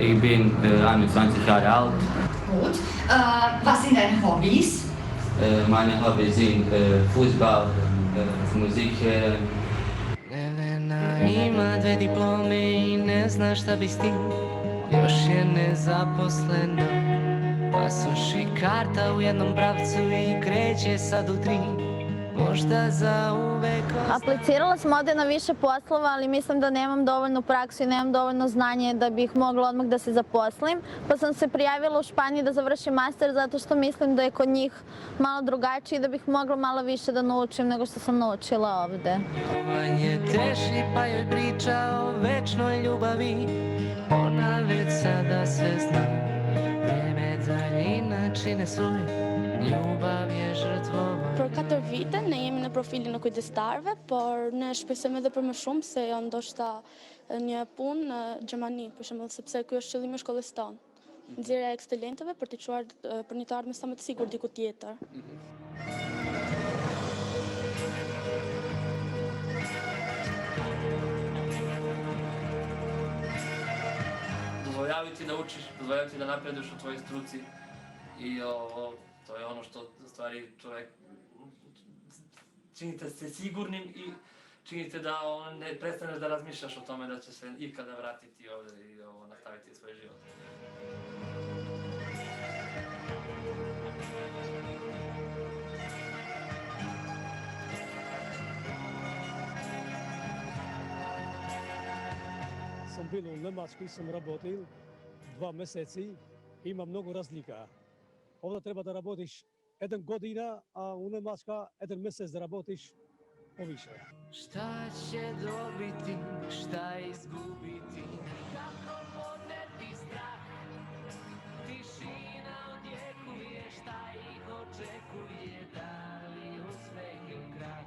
ich bin 21 Jahre alt. Gut. Was sind deine Hobbys? Meine Hobbys sind Fußball, Musik. Nevena ima 2 diplome I ne zna šta bi s tim. Još je nezaposlena. Pasoš I karta u jednom pravcu I kreće sad u 3. Možda za uvek. Aplicirala sam ovde na više poslova, ali mislim da nemam dovoljnu praksu I nemam dovoljno znanje da bih mogla odmah da se zaposlim. Pa sam se prijavila u Španiji da završim master zato što mislim da je kod njih malo drugačije I da bih mogla malo više da naučim nego što sam naučila ovde. Manje teši pa joj priča o večnoj ljubavi. Ona već sada sve zna. Vreme daljina čine svoj. Ljubav je žrtvova. Për 4 vite ne jemi në profilin në kujdestarëve, por ne shpresojmë edhe për më shumë se janë ndoshta një punë në Gjermani, për shembull, sepse ky është qëllimi I shkollës tonë. Nxjerrja e ekscelentëve për të çuar për një të ardhmë sa më të sigurt diku tjetër. Dozvoljavaju ti da učiš, dozvoljavaju ti da napreduješ u tvojoj struci I to je ono što u stvari čovjek činite se sigurnim I činite da ne prestaneš da razmišljaš o tome da će se ikada vratiti ovdje I nastaviti svoj život. Sam bio u Njemačkoj, sam работил 2 mjeseci, ima mnogo razlika. Ovdje treba da radiš 1 godina, a u Njemačka 1 mjesec da radiš poviše. Šta će dobiti, šta izgubiti, kako podneti strah, tišina odjekuje, šta ih očekuje, da li uspeh ili krah.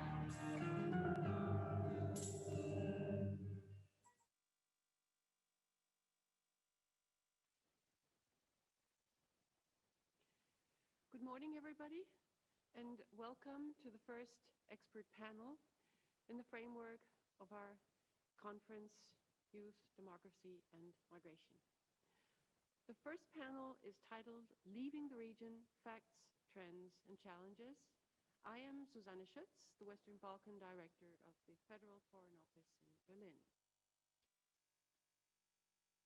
Good morning, everybody, and welcome to the first expert panel in the framework of our conference, Youth, Democracy and Migration. The first panel is titled Leaving the Region, Facts, Trends and Challenges. I am Susanne Schütz, the Western Balkan Director of the Federal Foreign Office in Berlin.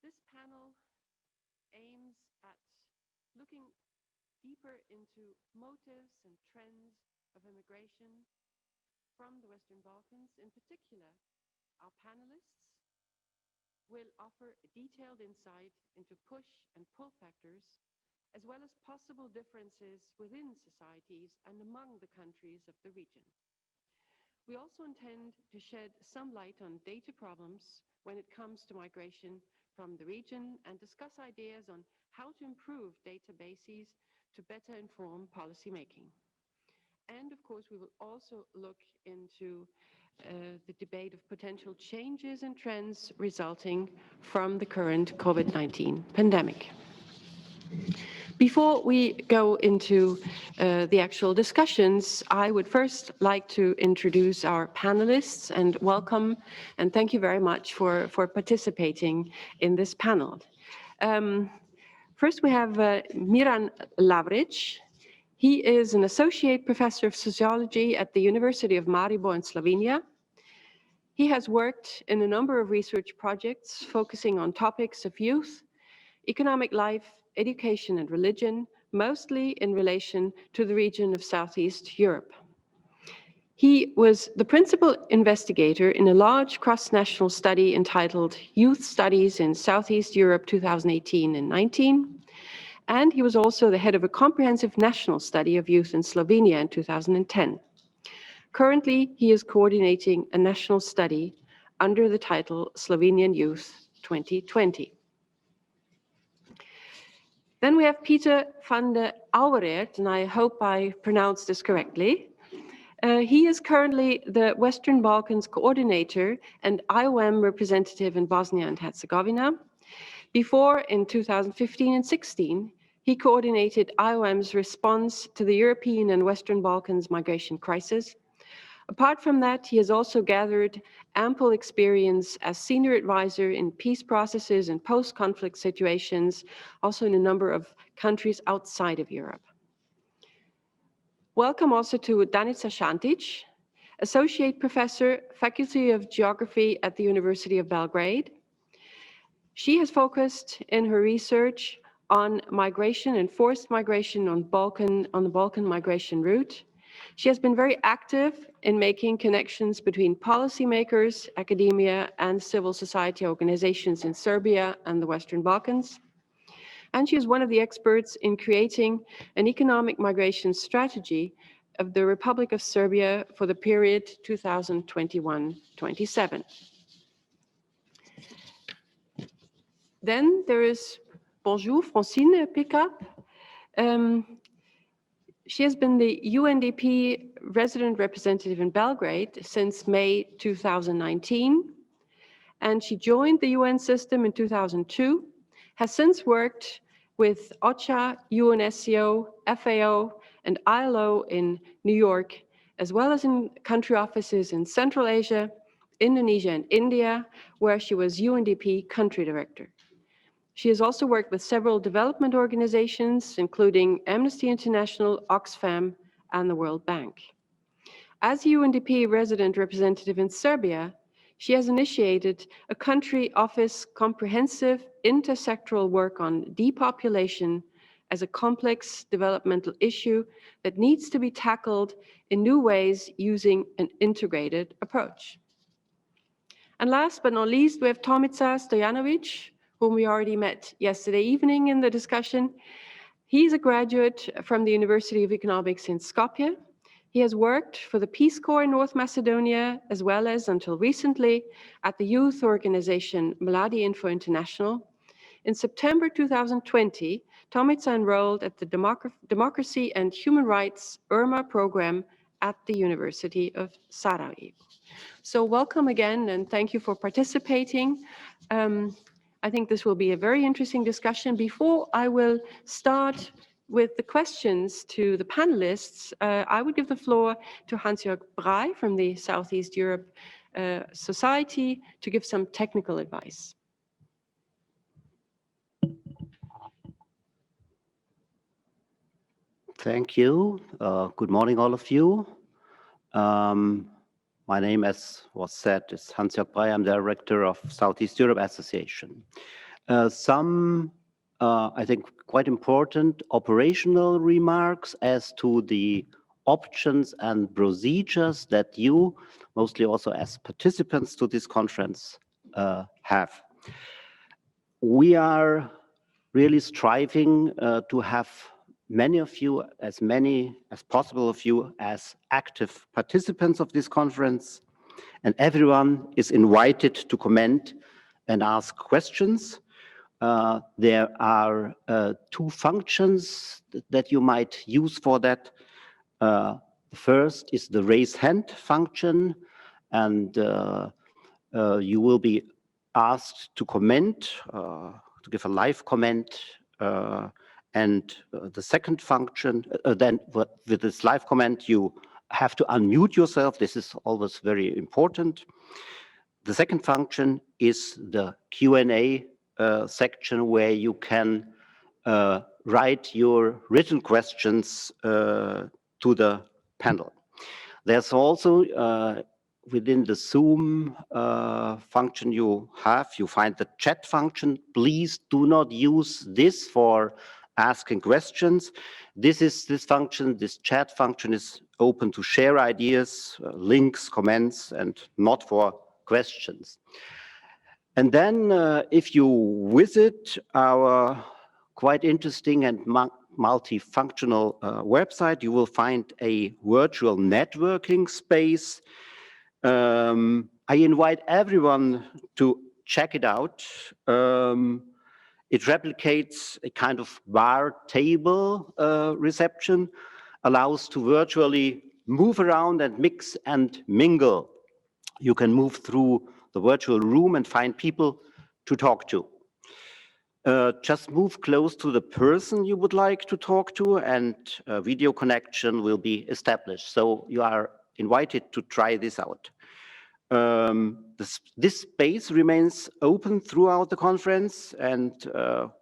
This panel aims at looking deeper into motives and trends of immigration from the Western Balkans. In particular, our panelists will offer a detailed insight into push and pull factors, as well as possible differences within societies and among the countries of the region. We also intend to shed some light on data problems when it comes to migration from the region and discuss ideas on how to improve databases to better inform policymaking. And of course, we will also look into the debate of potential changes and trends resulting from the current COVID-19 pandemic. Before we go into the actual discussions, I would first like to introduce our panelists and welcome and thank you very much for participating in this panel. First, we have Miran Lavrić. He is an associate professor of sociology at the University of Maribor in Slovenia. He has worked in a number of research projects focusing on topics of youth, economic life, education and religion, mostly in relation to the region of Southeast Europe. He was the principal investigator in a large cross-national study entitled Youth Studies in Southeast Europe 2018 and 19. And he was also the head of a comprehensive national study of youth in Slovenia in 2010. Currently, he is coordinating a national study under the title Slovenian Youth 2020. Then we have Peter van der Auweraert, and I hope I pronounced this correctly. He is currently the Western Balkans coordinator and IOM representative in Bosnia and Herzegovina. Before, in 2015 and 16, he coordinated IOM's response to the European and Western Balkans migration crisis, Apart from that, he has also gathered ample experience as senior advisor in peace processes and post-conflict situations, also in a number of countries outside of Europe. Welcome also to Danica Šantić, Associate Professor, Faculty of Geography at the University of Belgrade. She has focused in her research on migration and forced migration on the Balkan migration route. She has been very active in making connections between policymakers, academia, and civil society organizations in Serbia and the Western Balkans. And she is one of the experts in creating an economic migration strategy of the Republic of Serbia for the period 2021-27. Then there is Bonjour, Francine Pickup. She has been the UNDP resident representative in Belgrade since May 2019, and she joined the UN system in 2002, has since worked with OSCE, UNSCO, FAO, and ILO in New York, as well as in country offices in Central Asia, Indonesia, and India, where she was UNDP country director. She has also worked with several development organizations, including Amnesty International, Oxfam, and the World Bank. As UNDP resident representative in Serbia, she has initiated a country office comprehensive intersectoral work on depopulation as a complex developmental issue that needs to be tackled in new ways using an integrated approach. And last but not least, we have Tomitsas Dojanovic, whom we already met yesterday evening in the discussion. He's a graduate from the University of Economics in Skopje. He has worked for the Peace Corps in North Macedonia, as well as, until recently, at the youth organization Mladi Info International. In September 2020, Tomica enrolled at the Democracy and Human Rights IRMA program at the University of Sarajevo. So welcome again, and thank you for participating. I think this will be a very interesting discussion. Before I will start with the questions to the panelists, I would give the floor to Hans-Jörg Brey from the Southeast Europe Society to give some technical advice. Thank you. Good morning, all of you. My name, as was said, is Hans-Jörg Brey. I'm Director of Southeast Europe Association. I think, quite important operational remarks as to the options and procedures that you, mostly also as participants to this conference, have. We are really striving to have many of you, as many as possible of you, as active participants of this conference, and everyone is invited to comment and ask questions. There are two functions that you might use for that. The first is the raise hand function, and you will be asked to comment, to give a live comment. And the second function, then with this live comment, you have to unmute yourself. This is always very important. The second function is the Q&A section, where you can write your written questions to the panel. There's also within the Zoom function you find the chat function. Please do not use this for asking questions. This chat function is open to share ideas, links, comments, and not for questions. And then if you visit our quite interesting and multifunctional website, you will find a virtual networking space. I invite everyone to check it out. It replicates a kind of bar table reception, allows to virtually move around and mix and mingle. You can move through the virtual room and find people to talk to. Just move close to the person you would like to talk to, and a video connection will be established. So you are invited to try this out. This space remains open throughout the conference, and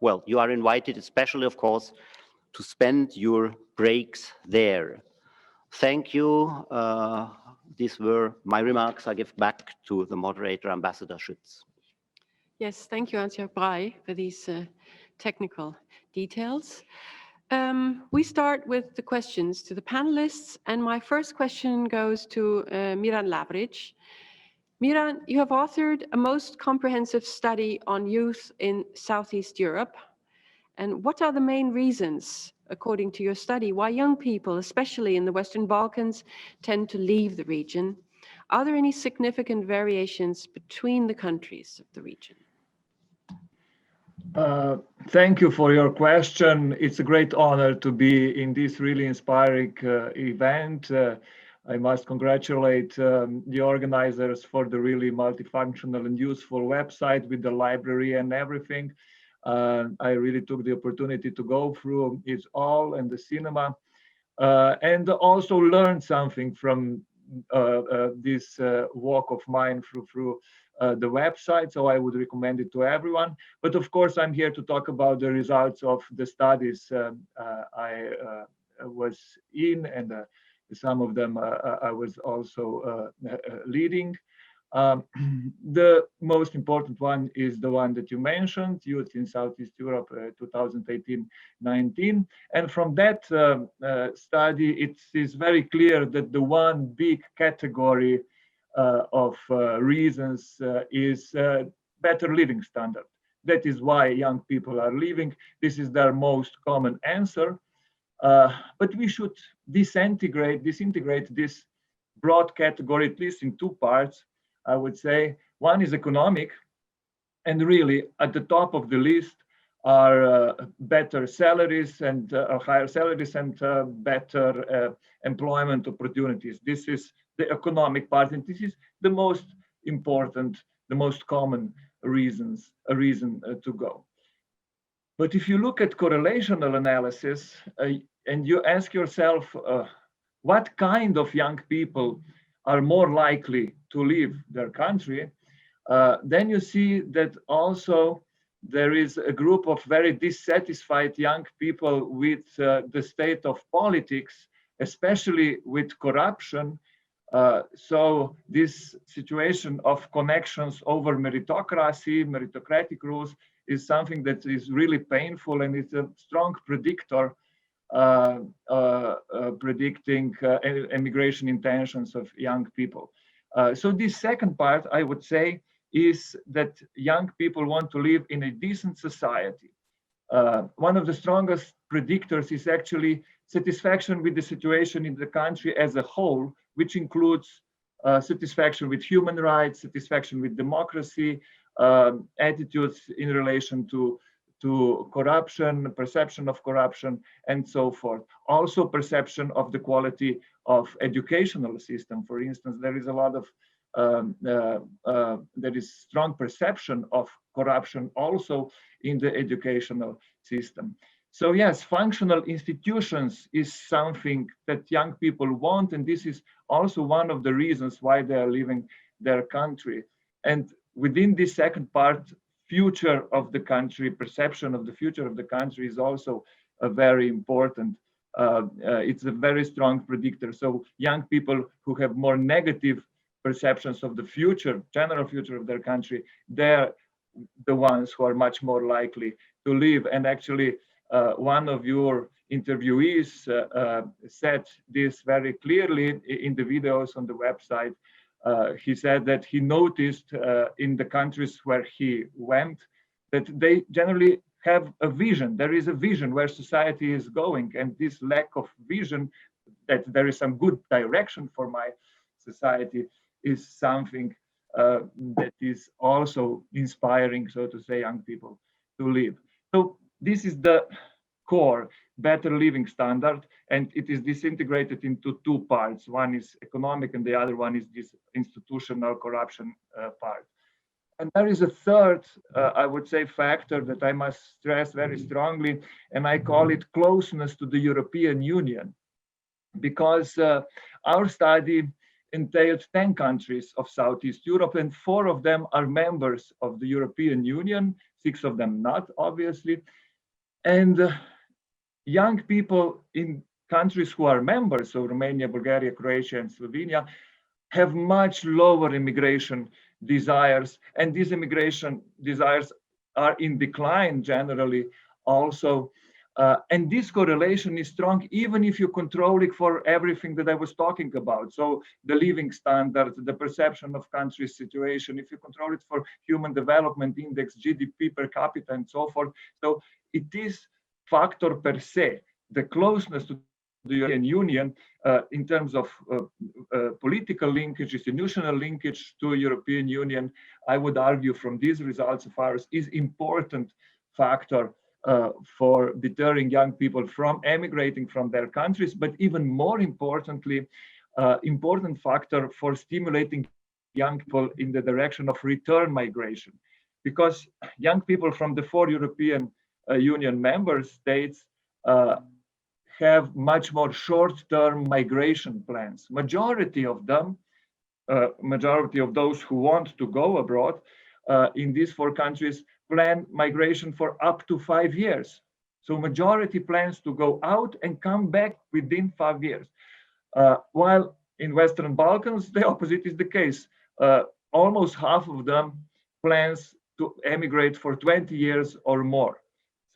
well, you are invited, especially, of course, to spend your breaks there. Thank you. These were my remarks. I give back to the moderator, Ambassador Schütz. Yes, thank you, Antje Brey, for these technical details. We start with the questions to the panelists, and my first question goes to Miran Lavrić. Miran, you have authored a most comprehensive study on youth in Southeast Europe. And what are the main reasons, according to your study, why young people, especially in the Western Balkans, tend to leave the region? Are there any significant variations between the countries of the region? Thank you for your question. It's a great honor to be in this really inspiring event. I must congratulate the organizers for the really multifunctional and useful website with the library and everything. I really took the opportunity to go through it all and the cinema and also learn something from this walk of mine through the website. So I would recommend it to everyone. But of course, I'm here to talk about the results of the studies I was in, and some of them I was also leading. The most important one is the one that you mentioned, Youth in Southeast Europe 2018-19. And from that study, it is very clear that the one big category of reasons is better living standard. That is why young people are leaving. This is their most common answer. But we should disintegrate this broad category, at least in two parts, I would say. One is economic, and really at the top of the list are better salaries and higher salaries and better employment opportunities. This is the economic part, and this is the most important, the most common reason to go. But if you look at correlational analysis and you ask yourself what kind of young people are more likely to leave their country, then you see that also there is a group of very dissatisfied young people with the state of politics, especially with corruption. So this situation of connections over meritocratic rules is something that is really painful, and it's a strong predictor predicting emigration intentions of young people. So this second part, I would say, is that young people want to live in a decent society. One of the strongest predictors is actually satisfaction with the situation in the country as a whole, which includes satisfaction with human rights, satisfaction with democracy, attitudes in relation to corruption, perception of corruption, and so forth. Also perception of the quality of educational system. For instance, there is a lot of, there is strong perception of corruption also in the educational system. So yes, functional institutions is something that young people want, and this is also one of the reasons why they are leaving their country. And within this second part, future of the country, perception of the future of the country is also a very important. It's a very strong predictor. So young people who have more negative perceptions of the future, general future of their country, they're the ones who are much more likely to leave. And actually, one of your interviewees said this very clearly in the videos on the website. He said that he noticed in the countries where he went that they generally have a vision. There is a vision where society is going, and this lack of vision, that there is some good direction for my society, is something that is also inspiring, so to say, young people to live. So this is the core, better living standard, and it is disintegrated into two parts. One is economic, and the other one is this institutional corruption part. And there is a third, I would say, factor that I must stress very strongly, and I call it closeness to the European Union, because our study entailed 10 countries of Southeast Europe, and 4 of them are members of the European Union, 6 of them not, obviously. And young people in countries who are members, so Romania, Bulgaria, Croatia, and Slovenia, have much lower immigration desires, and these immigration desires are in decline generally also. And this correlation is strong even if you control it for everything that I was talking about. So the living standards, the perception of country's situation, if you control it for human development index, GDP per capita, and so forth. So it is factor per se, the closeness to the European Union in terms of political linkage, institutional linkage to European Union, I would argue from these results of ours is important factor for deterring young people from emigrating from their countries, but even more importantly, important factor for stimulating young people in the direction of return migration. Because young people from the 4 European Union member states have much more short-term migration plans. Majority of them, majority of those who want to go abroad in these 4 countries plan migration for up to 5 years. So majority plans to go out and come back within 5 years. While in Western Balkans, the opposite is the case. Almost half of them plans to emigrate for 20 years or more.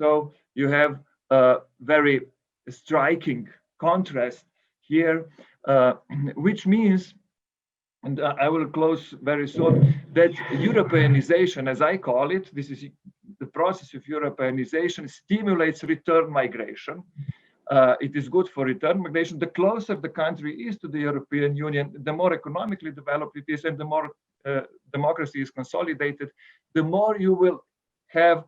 So you have a very striking contrast here, which means, and I will close very soon, that Europeanization, as I call it, this is the process of Europeanization, stimulates return migration. It is good for return migration. The closer the country is to the European Union, the more economically developed it is, and the more democracy is consolidated, the more you will have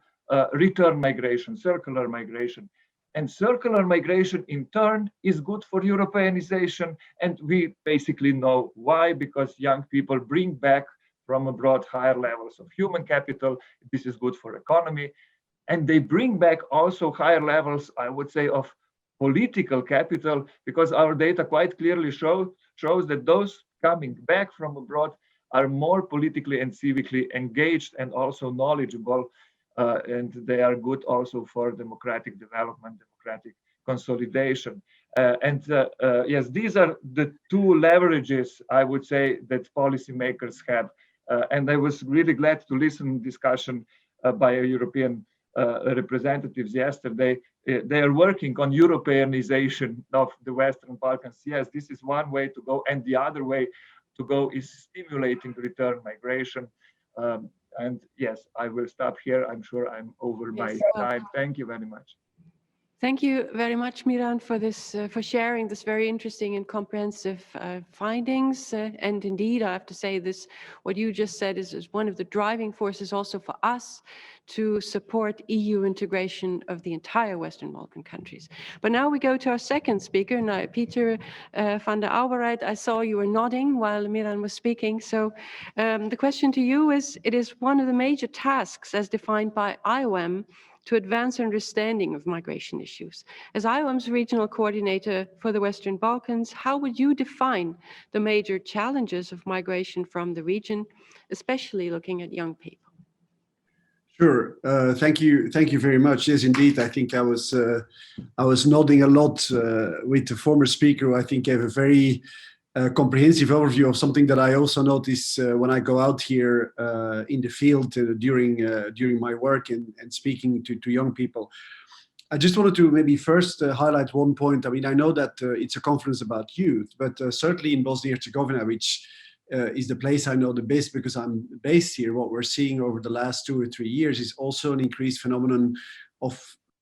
return migration, circular migration. And circular migration in turn is good for Europeanization. And we basically know why, because young people bring back from abroad higher levels of human capital. This is good for economy. And they bring back also higher levels, I would say, of political capital, because our data quite clearly shows that those coming back from abroad are more politically and civically engaged and also knowledgeable. And they are good also for democratic development, democratic consolidation. Yes, these are the 2 leverages, I would say, that policymakers have. And I was really glad to listen to discussion by European representatives yesterday. They are working on Europeanization of the Western Balkans. Yes, this is one way to go. And the other way to go is stimulating return migration. And yes, I will stop here. I'm sure I'm over my time. Thank you very much. Thank you very much, Miran, for this, for sharing this very interesting and comprehensive findings. And indeed, I have to say this, what you just said is one of the driving forces also for us to support EU integration of the entire Western Balkan countries. But now we go to our second speaker, now Peter van der Auweraert. I saw you were nodding while Miran was speaking. So the question to you is, it is one of the major tasks as defined by IOM to advance understanding of migration issues. As IOM's regional coordinator for the Western Balkans, how would you define the major challenges of migration from the region, especially looking at young people? Sure. Thank you very much. Yes, indeed. I think I was nodding a lot with the former speaker, who I think gave a very comprehensive overview of something that I also notice when I go out here in the field during my work and speaking to young people. I just wanted to maybe first highlight one point. I mean, I know that it's a conference about youth, but certainly in Bosnia-Herzegovina, which is the place I know the best because I'm based here, what we're seeing over the last 2 or 3 years is also an increased phenomenon of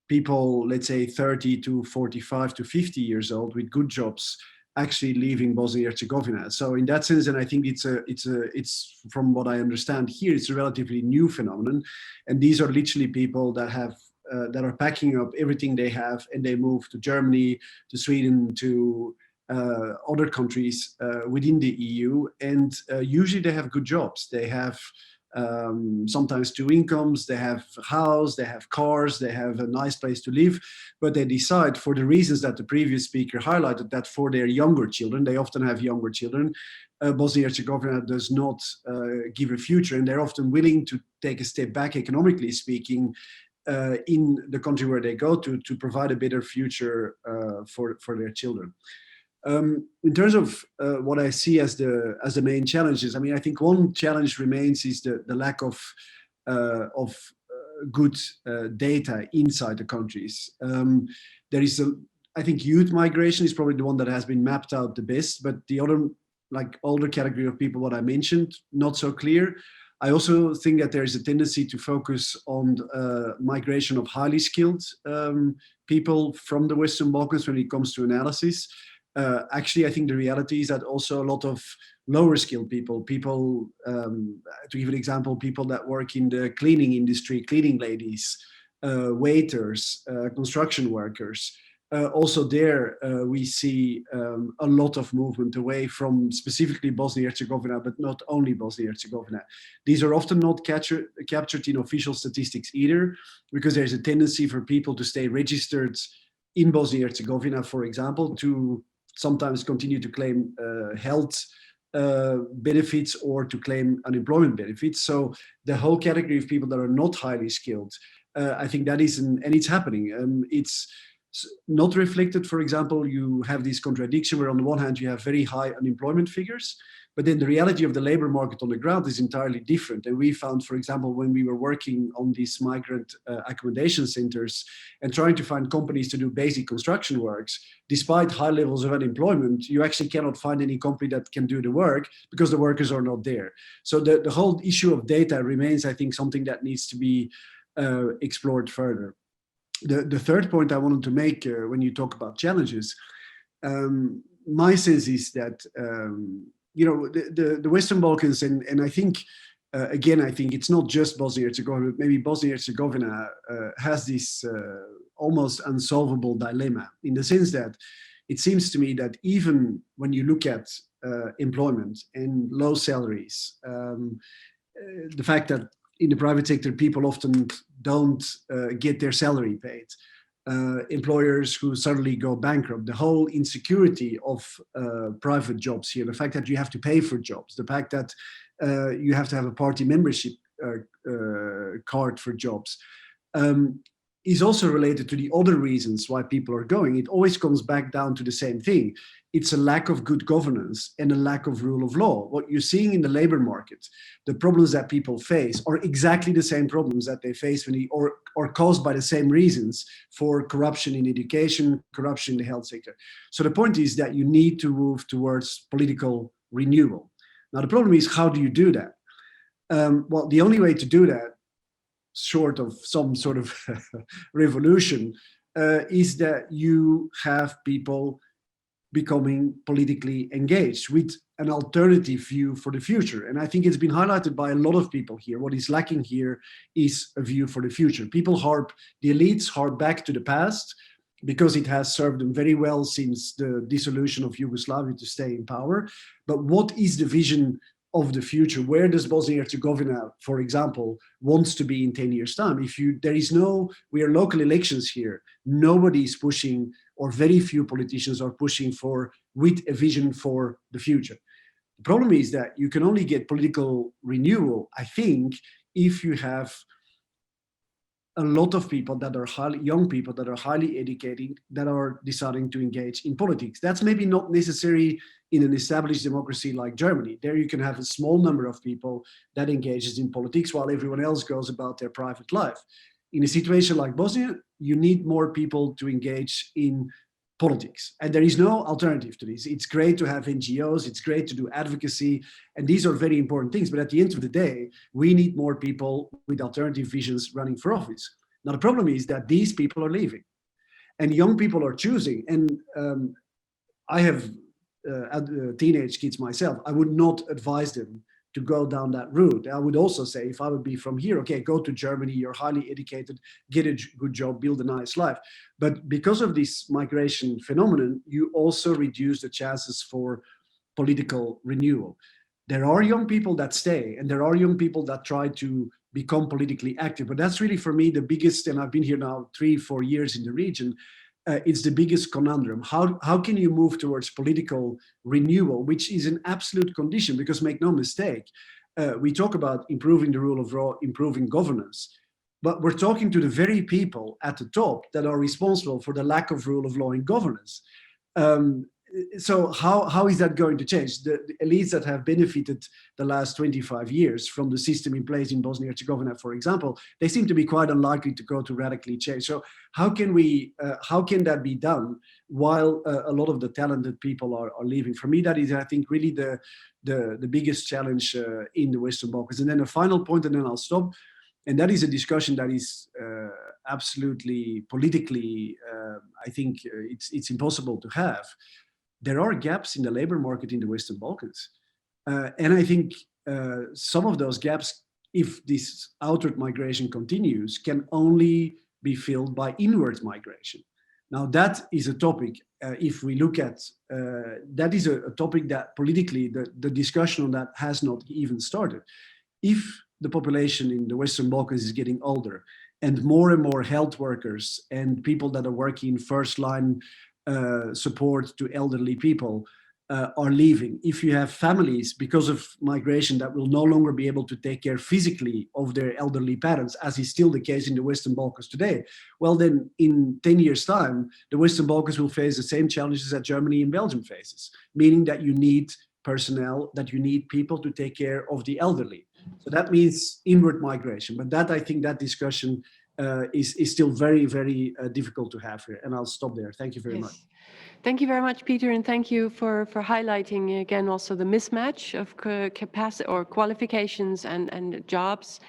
people, let's say 30 to 45 to 50 years old with good jobs, actually leaving Bosnia-Herzegovina. So in that sense, and I think it's from what I understand here, it's a relatively new phenomenon. And these are literally people that are packing up everything they have and they move to Germany, to Sweden, to other countries within the EU. And usually they have good jobs. They have sometimes 2 incomes, they have a house, they have cars, they have a nice place to live, but they decide, for the reasons that the previous speaker highlighted, that for their younger children, they often have younger children, Bosnia-Herzegovina does not give a future, and they're often willing to take a step back, economically speaking, in the country where they go to provide a better future for their children. In terms of what I see as the main challenges, I mean, I think one challenge remains is the lack of good data inside the countries. There is I think youth migration is probably the one that has been mapped out the best, but the other, like older category of people, what I mentioned, not so clear. I also think that there is a tendency to focus on migration of highly skilled people from the Western Balkans when it comes to analysis. Actually, I think the reality is that also a lot of lower skilled people, to give an example, people that work in the cleaning industry, cleaning ladies, waiters, construction workers, also there we see a lot of movement away from specifically Bosnia-Herzegovina, but not only Bosnia-Herzegovina. These are often not captured in official statistics either, because there's a tendency for people to stay registered in Bosnia-Herzegovina, for example, to sometimes continue to claim health benefits or to claim unemployment benefits. So the whole category of people that are not highly skilled, I think that is, and it's happening. It's not reflected, for example, you have this contradiction where on the one hand you have very high unemployment figures, but then the reality of the labor market on the ground is entirely different. And we found, for example, when we were working on these migrant accommodation centers and trying to find companies to do basic construction works, despite high levels of unemployment, you actually cannot find any company that can do the work because the workers are not there. So the whole issue of data remains, I think, something that needs to be explored further. The third point I wanted to make when you talk about challenges, my sense is that you know, the Western Balkans, and I think again, I think it's not just Bosnia-Herzegovina, but maybe Bosnia-Herzegovina has this almost unsolvable dilemma, in the sense that it seems to me that even when you look at employment and low salaries, the fact that in the private sector, people often don't get their salary paid. Employers who suddenly go bankrupt, the whole insecurity of private jobs here, the fact that you have to pay for jobs, the fact that you have to have a party membership card for jobs, is also related to the other reasons why people are going. It always comes back down to the same thing. It's a lack of good governance and a lack of rule of law. What you're seeing in the labor market, the problems that people face are exactly the same problems that they face when or caused by the same reasons for corruption in education, corruption in the health sector. So the point is that you need to move towards political renewal. Now the problem is, how do you do that? Well, the only way to do that, short of some sort of revolution, is that you have people becoming politically engaged with an alternative view for the future. And I think it's been highlighted by a lot of people here. What is lacking here is a view for the future. People the elites harp back to the past because it has served them very well since the dissolution of Yugoslavia to stay in power. But what is the vision of the future? Where does Bosnia-Herzegovina, for example, wants to be in 10 years' time? We are local elections here. Nobody is pushing, or very few politicians are pushing with a vision for the future. The problem is that you can only get political renewal, I think, if you have a lot of people that are young people that are highly educated, that are deciding to engage in politics. That's maybe not necessary in an established democracy like Germany. There you can have a small number of people that engages in politics while everyone else goes about their private life. In a situation like Bosnia, you need more people to engage in politics. And there is no alternative to this. It's great to have NGOs, it's great to do advocacy, and these are very important things. But at the end of the day, we need more people with alternative visions running for office. Now, the problem is that these people are leaving and young people are choosing. And I have teenage kids myself. I would not advise them to go down that route. I would also say, if I would be from here, okay, go to Germany, you're highly educated, get a good job, build a nice life. But because of this migration phenomenon, you also reduce the chances for political renewal. There are young people that stay, and there are young people that try to become politically active. But that's really, for me, the biggest, and I've been here now 3-4 years in the region, it's the biggest conundrum. How can you move towards political renewal, which is an absolute condition? Because make no mistake, we talk about improving the rule of law, improving governance, but we're talking to the very people at the top that are responsible for the lack of rule of law and governance. So how is that going to change? The elites that have benefited the last 25 years from the system in place in Bosnia and Herzegovina, for example, they seem to be quite unlikely to go to radically change. So how can that be done while a lot of the talented people are leaving? For me, that is, I think, really the biggest challenge in the Western Balkans. And then a final point, and then I'll stop. And that is a discussion that is absolutely politically, I think it's impossible to have. There are gaps in the labor market in the Western Balkans. And I think some of those gaps, if this outward migration continues, can only be filled by inward migration. Now, that is a topic, if we look at, that is a topic that politically, the discussion on that has not even started. If the population in the Western Balkans is getting older and more health workers and people that are working first line support to elderly people are leaving, if you have families because of migration that will no longer be able to take care physically of their elderly parents, as is still the case in the Western Balkans today, well then in 10 years time, the Western Balkans will face the same challenges that Germany and Belgium faces, meaning that you need personnel, that you need people to take care of the elderly. So that means inward migration, but that, I think that discussion is still very, very difficult to have here. And I'll stop there. Thank you very much. Thank you very much, Peter, and thank you for highlighting again also the mismatch of capacity or qualifications and jobs,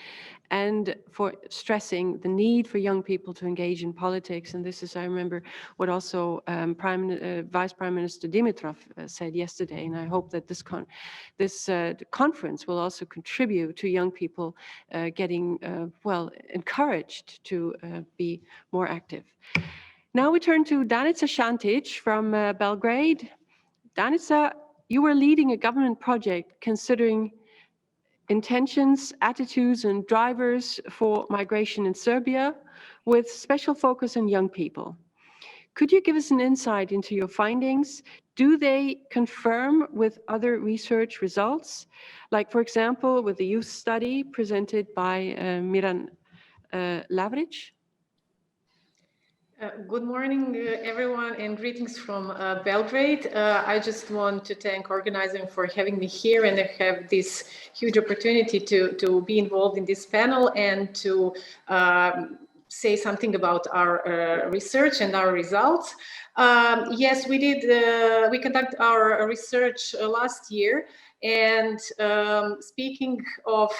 and for stressing the need for young people to engage in politics. And this is, I remember, what also Vice Prime Minister Dimitrov said yesterday, and I hope that this conference will also contribute to young people getting, encouraged to be more active. Now we turn to Danica Šantić from Belgrade. Danica, you were leading a government project considering intentions, attitudes, and drivers for migration in Serbia, with special focus on young people. Could you give us an insight into your findings? Do they confirm with other research results? Like, for example, with the youth study presented by Miran Lavrić? Good morning, everyone, and greetings from Belgrade. I just want to thank organizing for having me here and have this huge opportunity to be involved in this panel and to say something about our research and our results. Yes, we did. We conducted our research last year, and speaking of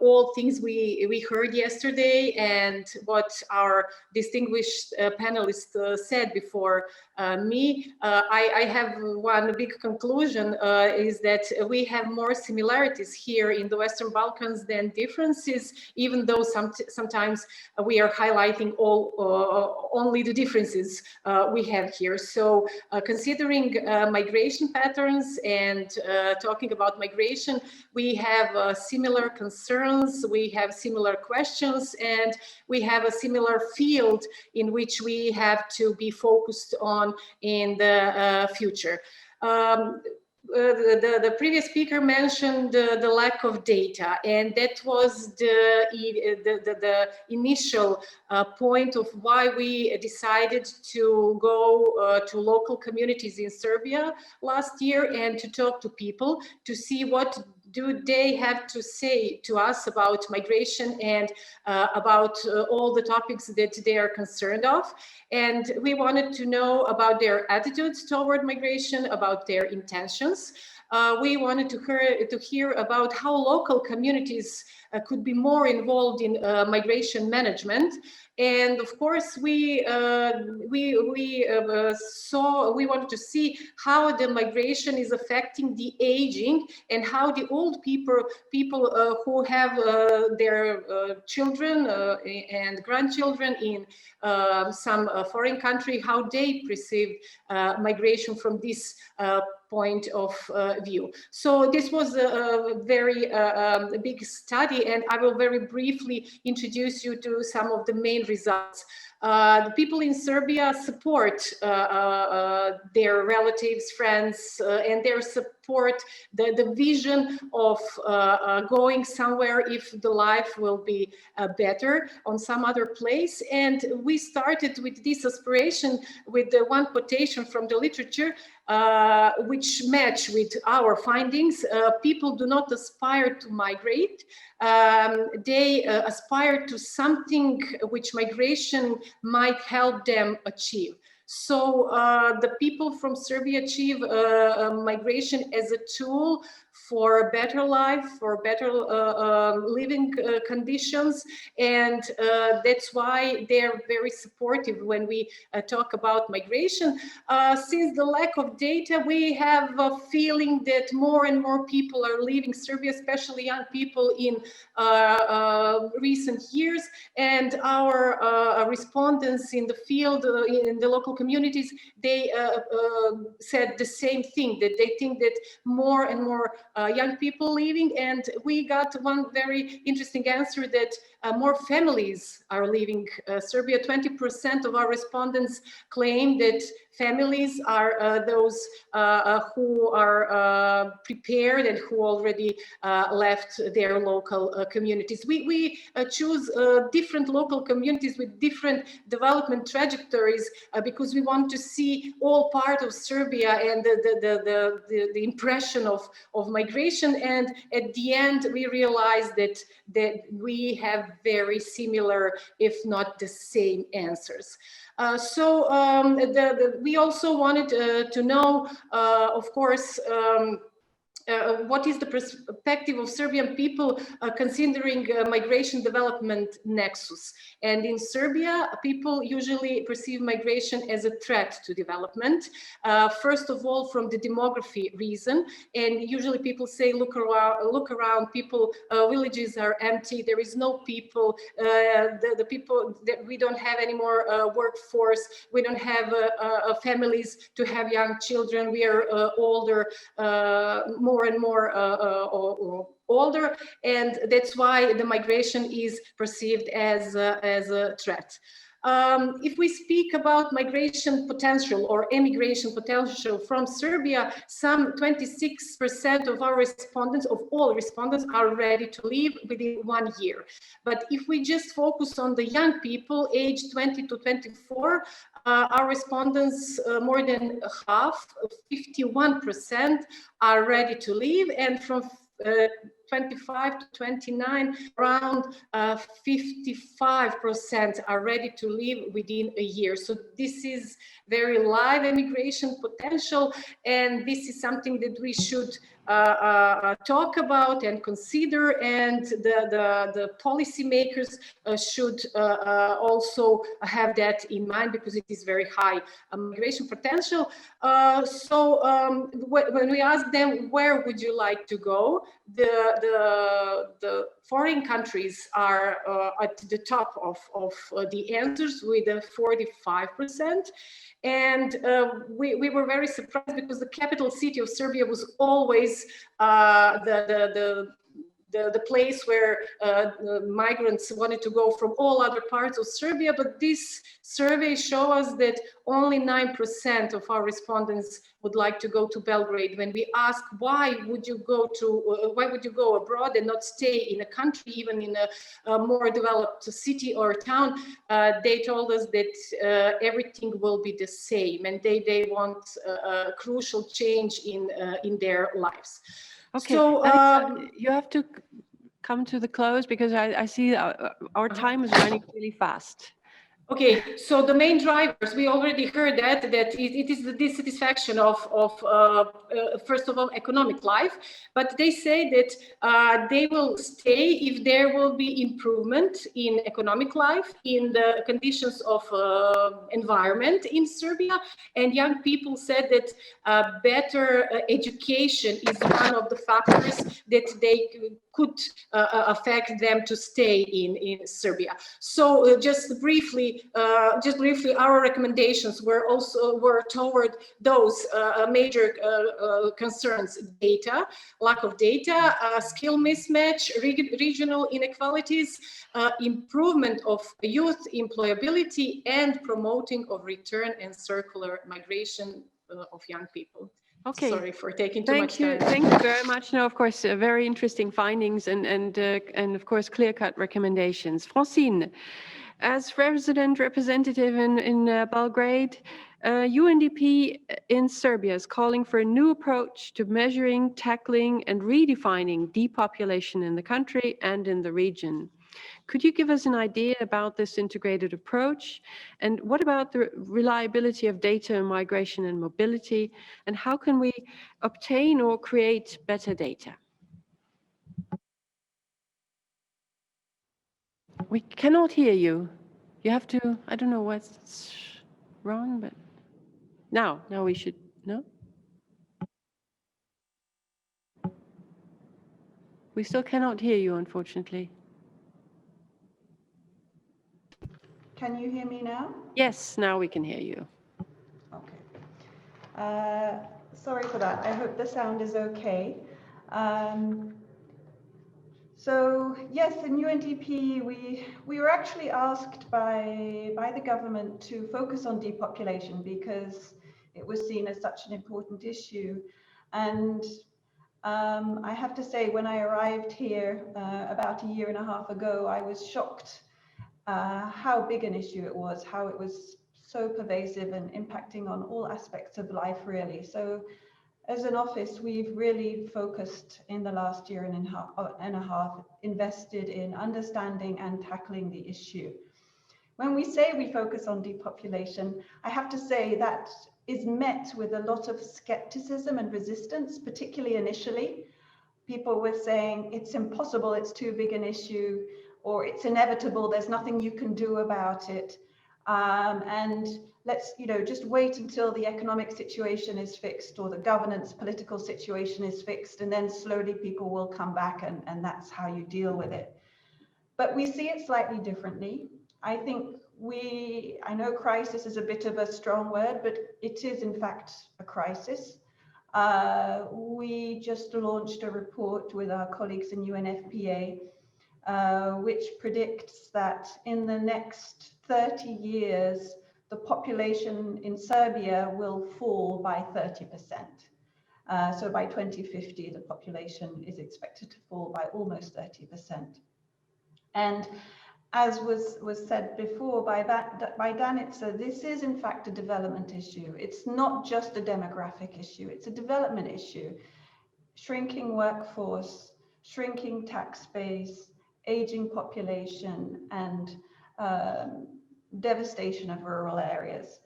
all things we heard yesterday and what our distinguished panelists said before me, I have one big conclusion is that we have more similarities here in the Western Balkans than differences, even though sometimes we are highlighting only the differences we have here. So considering migration patterns and talking about migration, we have similar concerns, we have similar questions, and we have a similar field in which we have to be focused on in the future. The previous speaker mentioned the lack of data, and that was the initial point of why we decided to go to local communities in Serbia last year and to talk to people to see what do they have to say to us about migration and about all the topics that they are concerned of. And we wanted to know about their attitudes toward migration, about their intentions. We wanted to hear about how local communities could be more involved in migration management. And of course, we wanted to see how the migration is affecting the aging and how the old people who have their children and grandchildren in some foreign country, how they perceive migration from this point of view. So this was a very big study, and I will very briefly introduce you to some of the main results. The people in Serbia support their relatives, friends, and their support the vision of going somewhere if the life will be better on some other place. And we started with this aspiration with the one quotation from the literature, which match with our findings. People do not aspire to migrate. They aspire to something which migration might help them achieve. So the people from Serbia achieve migration as a tool for a better life, for better living conditions. And that's why they're very supportive when we talk about migration. Since the lack of data, we have a feeling that more and more people are leaving Serbia, especially young people in recent years. And our respondents in the field, in the local communities, they said the same thing, that they think that more and more young people leaving. And we got one very interesting answer that more families are leaving Serbia. 20% of our respondents claim that families are those who are prepared and who already left their local communities. We choose different local communities with different development trajectories because we want to see all part of Serbia and the impression of migration. And at the end, we realized that we have very similar, if not the same answers. We also wanted to know, of course, what is the perspective of Serbian people considering migration development nexus? And in Serbia, people usually perceive migration as a threat to development. First of all, from the demography reason, and usually people say, look around, people, villages are empty, there is no people, the people that we don't have any more workforce, we don't have families to have young children, we are older, more and more older, and that's why the migration is perceived as a threat. If we speak about migration potential or emigration potential from Serbia, some 26% of our respondents, of all respondents, are ready to leave within 1 year. But if we just focus on the young people, aged 20 to 24, our respondents, more than half, 51%, are ready to leave, and from 25 to 29, around 55% are ready to leave within a year. So this is very live immigration potential, and this is something that we should talk about and consider, and the policymakers should also have that in mind, because it is very high migration potential. When we ask them, where would you like to go, the foreign countries are at the top of the answers with 45%. And we were very surprised because the capital city of Serbia was always the place where migrants wanted to go from all other parts of Serbia. But this survey shows us that only 9% of our respondents would like to go to Belgrade. When we ask why would you go abroad and not stay in a country, even in a more developed city or town, they told us that everything will be the same, and they want a crucial change in their lives. Okay, so you have to come to the close, because I see our time is running really fast. Okay, so the main drivers, we already heard that it is the dissatisfaction of first of all, economic life, but they say that they will stay if there will be improvement in economic life, in the conditions of environment in Serbia, and young people said that better education is one of the factors that they could affect them to stay in Serbia. So just briefly, just briefly, our recommendations were toward those major concerns: data, lack of data, skill mismatch, regional inequalities, improvement of youth employability, and promoting of return and circular migration of young people. Okay. Sorry for taking too much time. Thank you very much. No, of course, very interesting findings and of course clear-cut recommendations. Francine, as resident representative in Belgrade, UNDP in Serbia is calling for a new approach to measuring, tackling, and redefining depopulation in the country and in the region. Could you give us an idea about this integrated approach? And what about the reliability of data in migration and mobility? And how can we obtain or create better data? We cannot hear you. You have to, I don't know what's wrong, but now we should, no? We still cannot hear you, unfortunately. Can you hear me now? Yes, now we can hear you. Okay. Sorry for that. I hope the sound is okay. So yes, in UNDP, we were actually asked by the government to focus on depopulation because it was seen as such an important issue. And I have to say, when I arrived here about a year and a half ago, I was shocked how big an issue it was, how it was so pervasive and impacting on all aspects of life, really. So as an office, we've really focused in the last year and a half, invested in understanding and tackling the issue. When we say we focus on depopulation, I have to say that is met with a lot of skepticism and resistance, particularly initially. People were saying it's impossible, it's too big an issue, or it's inevitable, there's nothing you can do about it. And let's, just wait until the economic situation is fixed or the governance political situation is fixed, and then slowly people will come back and that's how you deal with it. But we see it slightly differently. I think I know crisis is a bit of a strong word, but it is in fact a crisis. We just launched a report with our colleagues in UNFPA, which predicts that in the next 30 years, the population in Serbia will fall by 30%. So by 2050, the population is expected to fall by almost 30%. And as was said before by Danica, this is in fact a development issue. It's not just a demographic issue, it's a development issue. Shrinking workforce, shrinking tax base, aging population, and devastation of rural areas.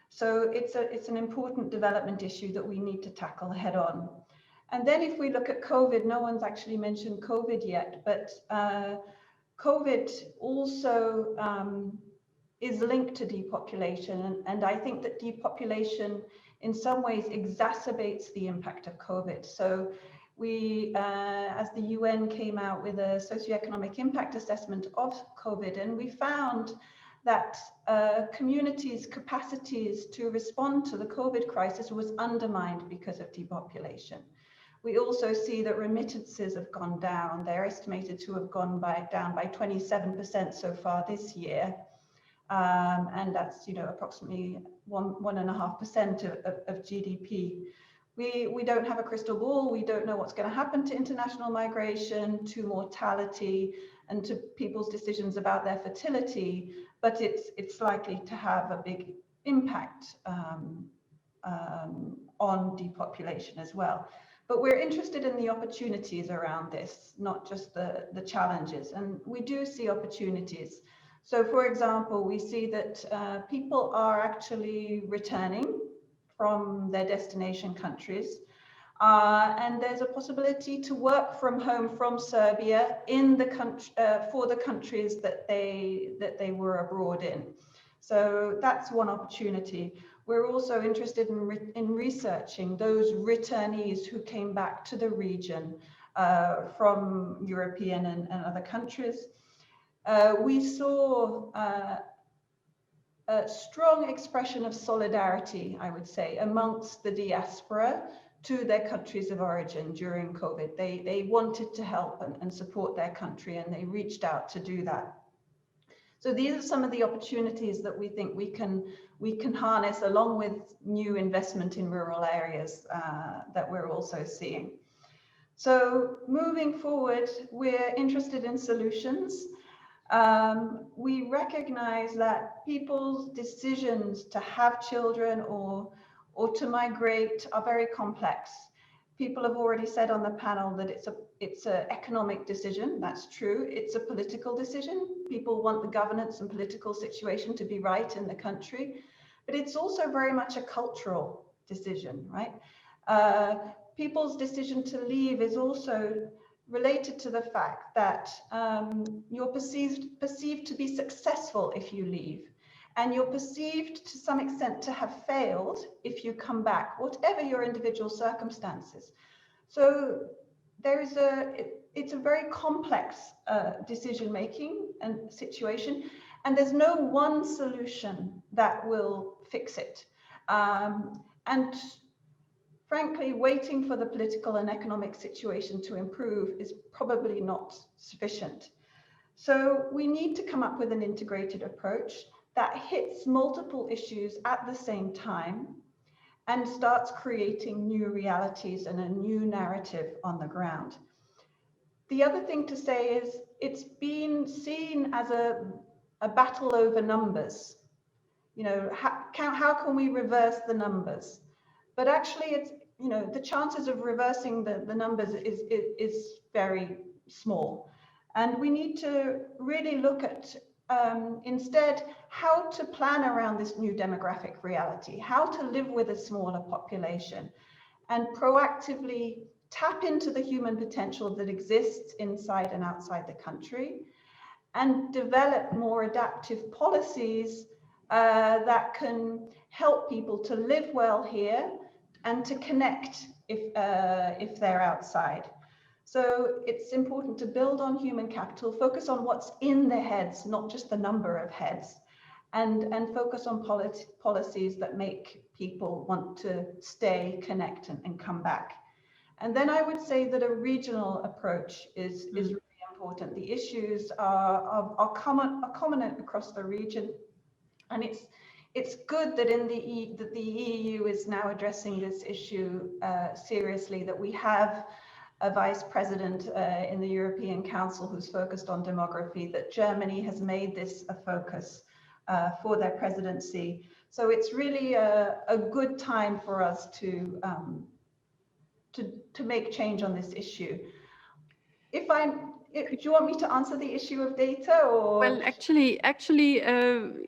So it's an important development issue that we need to tackle head on. And then if we look at COVID, no one's actually mentioned COVID yet, but COVID also is linked to depopulation. And I think that depopulation in some ways exacerbates the impact of COVID. So we, as the UN came out with a socioeconomic impact assessment of COVID, and we found that communities' capacities to respond to the COVID crisis was undermined because of depopulation. We also see that remittances have gone down. They're estimated to have gone down by 27% so far this year. And that's, approximately 1.5% of GDP. We don't have a crystal ball. We don't know what's going to happen to international migration, to mortality, and to people's decisions about their fertility, but it's likely to have a big impact on depopulation as well. But we're interested in the opportunities around this, not just the challenges, and we do see opportunities. So for example, we see that people are actually returning from their destination countries. And there's a possibility to work from home from Serbia in the country for the countries that they were abroad in. So that's one opportunity. We're also interested in researching those returnees who came back to the region from European and other countries. We saw a strong expression of solidarity, I would say, amongst the diaspora to their countries of origin during COVID. They wanted to help and support their country, and they reached out to do that. So these are some of the opportunities that we think we can harness, along with new investment in rural areas that we're also seeing. So moving forward, we're interested in solutions. We recognize that people's decisions to have children or to migrate are very complex. People have already said on the panel that it's an economic decision. That's true. It's a political decision. People want the governance and political situation to be right in the country, but it's also very much a cultural decision, right? People's decision to leave is also related to the fact that you're perceived to be successful if you leave, and you're perceived to some extent to have failed if you come back, whatever your individual circumstances. So there is it's a very complex decision-making and situation, and there's no one solution that will fix it. And frankly, waiting for the political and economic situation to improve is probably not sufficient. So we need to come up with an integrated approach that hits multiple issues at the same time and starts creating new realities and a new narrative on the ground. The other thing to say is it's been seen as a battle over numbers. You know, how can we reverse the numbers? But actually, it's, you know, the chances of reversing the numbers is very small. And we need to really look at instead how to plan around this new demographic reality, how to live with a smaller population, and proactively tap into the human potential that exists inside and outside the country, and develop more adaptive policies that can help people to live well here and to connect if they're outside. So it's important to build on human capital, focus on what's in the heads, not just the number of heads, and focus on policies that make people want to stay, connect, and come back. And then I would say that a regional approach is really important. The issues are common across the region, and it's good that the EU is now addressing this issue seriously, that we have a vice president in the European Council who's focused on demography, that Germany has made this a focus for their presidency. So it's really a good time for us to make change on this issue. Do you want me to answer the issue of data, or? Well, actually,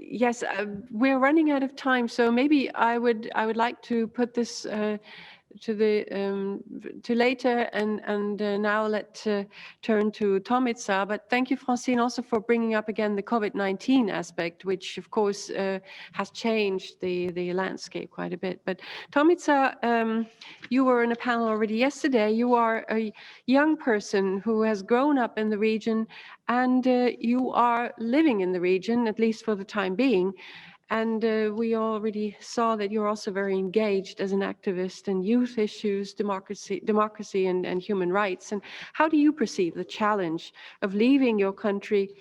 yes. We're running out of time, so maybe I would like to put this to later, and now let's turn to Tomica. But thank you, Francine, also for bringing up again the COVID-19 aspect, which of course has changed the landscape quite a bit. But Tomica, you were in a panel already yesterday. You are a young person who has grown up in the region, and you are living in the region, at least for the time being. And we already saw that you're also very engaged as an activist in youth issues, democracy and human rights. And how do you perceive the challenge of leaving your country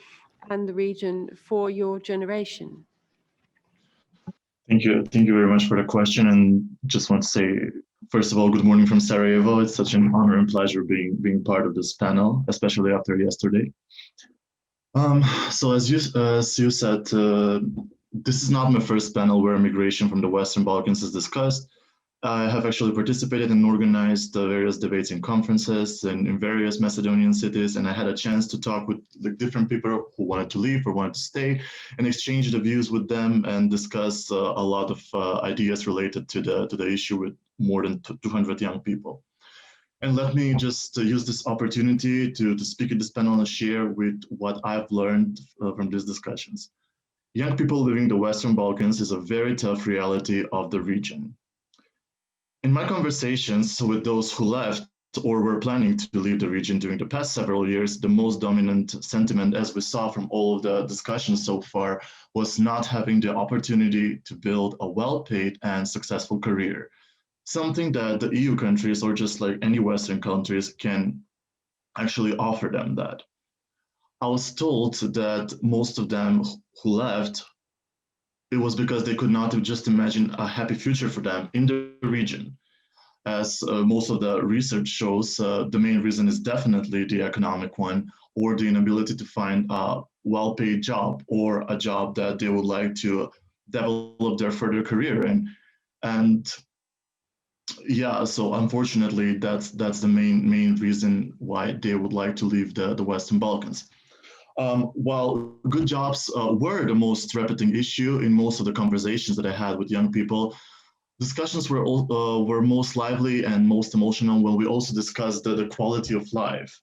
and the region for your generation? Thank you very much for the question. And just want to say, first of all, good morning from Sarajevo. It's such an honor and pleasure being part of this panel, especially after yesterday. So as you said, this is not my first panel where immigration from the Western Balkans is discussed. I have actually participated and organized various debates and conferences in various Macedonian cities, and I had a chance to talk with the different people who wanted to leave or wanted to stay, and exchange the views with them and discuss a lot of ideas related to the issue with more than 200 young people. And let me just use this opportunity to speak at this panel and share with what I've learned from these discussions. Young people living in the Western Balkans is a very tough reality of the region. In my conversations with those who left, or were planning to leave the region during the past several years, the most dominant sentiment, as we saw from all of the discussions so far, was not having the opportunity to build a well-paid and successful career. Something that the EU countries, or just like any Western countries, can actually offer them that. I was told that most of them who left, it was because they could not just imagine a happy future for them in the region. As most of the research shows, the main reason is definitely the economic one, or the inability to find a well-paid job or a job that they would like to develop their further career in. And yeah, so unfortunately, that's the main reason why they would like to leave the Western Balkans. While good jobs were the most repeating issue in most of the conversations that I had with young people, discussions were most lively and most emotional when we also discussed the quality of life.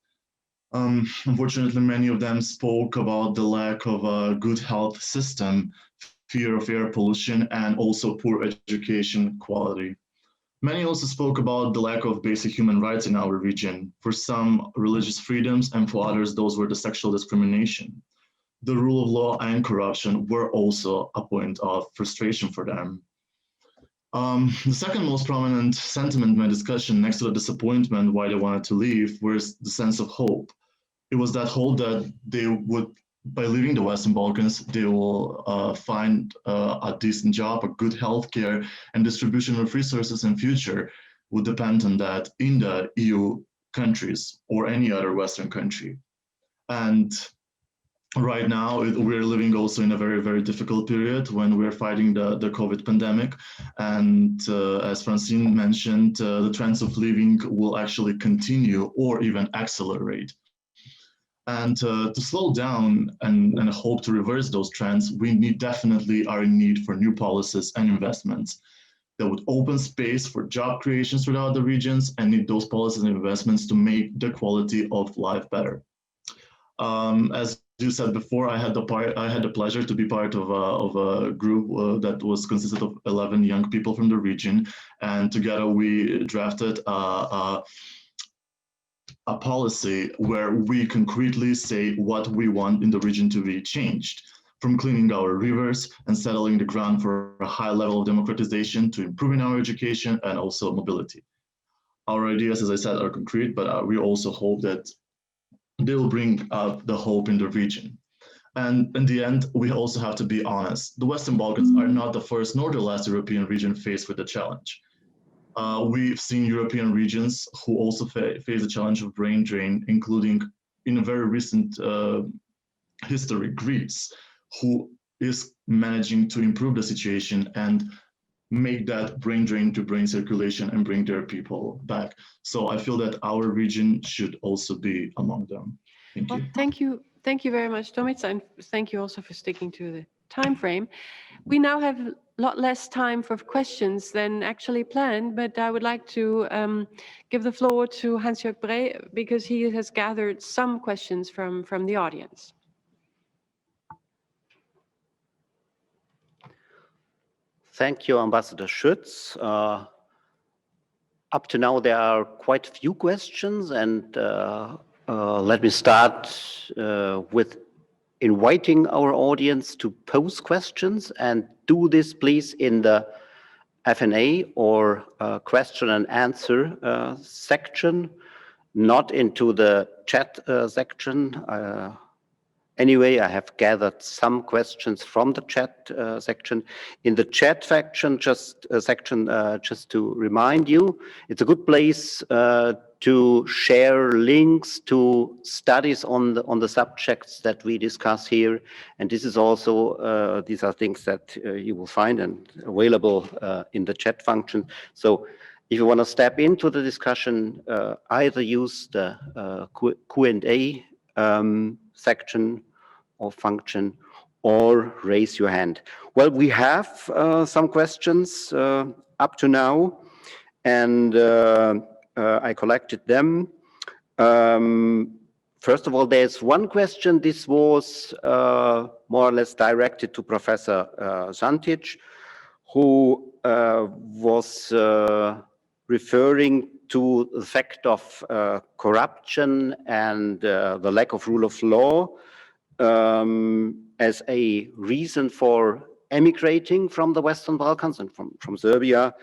Unfortunately, many of them spoke about the lack of a good health system, fear of air pollution, and also poor education quality. Many also spoke about the lack of basic human rights in our region. For some, religious freedoms, and for others, those were the sexual discrimination. The rule of law and corruption were also a point of frustration for them. The second most prominent sentiment in my discussion, next to the disappointment why they wanted to leave, was the sense of hope. It was that hope that they would, by leaving the Western Balkans, they will find a decent job, a good healthcare, and distribution of resources in future would depend on that in the EU countries or any other Western country. And right now, we're living also in a very, very difficult period when we're fighting the COVID pandemic. And as Francine mentioned, the trends of leaving will actually continue or even accelerate. And to slow down and hope to reverse those trends, we definitely are in need for new policies and investments that would open space for job creations throughout the regions, and need those policies and investments to make the quality of life better. As you said before, I had the pleasure to be part of a group that was consisted of 11 young people from the region, and together we drafted a policy where we concretely say what we want in the region to be changed, from cleaning our rivers and settling the ground for a high level of democratization to improving our education and also mobility. Our ideas, as I said, are concrete, but we also hope that they will bring up the hope in the region. And in the end, we also have to be honest. The Western Balkans are not the first nor the last European region faced with the challenge. We've seen European regions who also face the challenge of brain drain, including in a very recent history, Greece, who is managing to improve the situation and make that brain drain to brain circulation and bring their people back. So I feel that our region should also be among them. Thank you. Well, thank you very much, Tomica, and thank you also for sticking to the time frame. We now have a lot less time for questions than actually planned, but I would like to give the floor to Hans-Jörg Brey, because he has gathered some questions from the audience. Thank you, Ambassador Schütz. Up to now, there are quite a few questions, and let me start with inviting our audience to pose questions, and do this please in the F&A or question and answer section, not into the chat section. Anyway, I have gathered some questions from the chat section. In the chat section, just to remind you, it's a good place to share links to studies on the subjects that we discuss here. And this is also these are things that you will find and available in the chat function. So if you want to step into the discussion, either use the Q&A section or function, or raise your hand. Well, we have some questions up to now, and I collected them. First of all, there's one question. This was more or less directed to Professor Šantić, who was referring to the fact of corruption and the lack of rule of law as a reason for emigrating from the Western Balkans and from Serbia.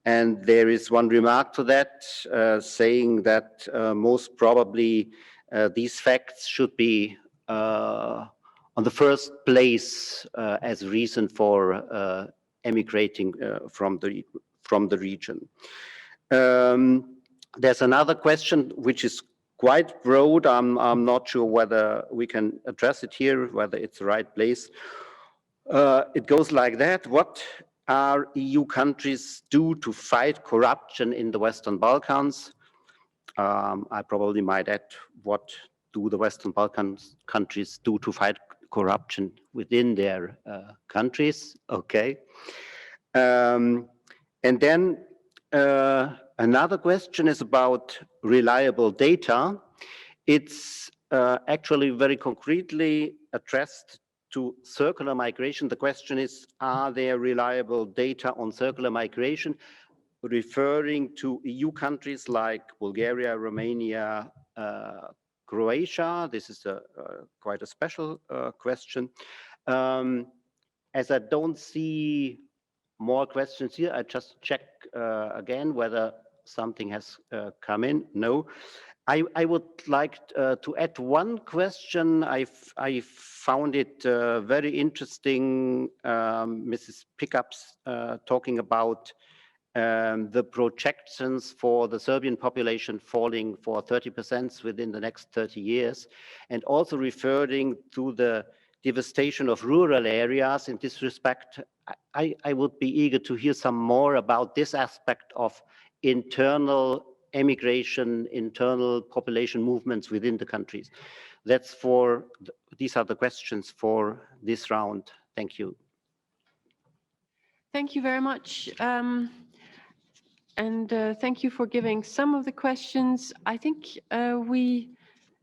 And there is one remark to that, saying that most probably these facts should be on the first place as a reason for emigrating from the region. There's another question which is quite broad. I'm not sure whether we can address it here, whether it's the right place. It goes like that. What are EU countries do to fight corruption in the Western Balkans? I probably might add, what do the Western Balkans countries do to fight corruption within their countries? Okay. And then another question is about reliable data. It's actually very concretely addressed to circular migration. The question is, are there reliable data on circular migration, referring to EU countries like Bulgaria, Romania, Croatia? This is quite a special question. As I don't see more questions here, I just check again whether something has come in. No. I would like to add one question. I found it very interesting, Mrs. Pickups talking about the projections for the Serbian population falling for 30% within the next 30 years, and also referring to the devastation of rural areas. In this respect, I would be eager to hear some more about this aspect of internal emigration, internal population movements within the countries. These are the questions for this round. Thank you. Thank you very much. Thank you for giving some of the questions. I think we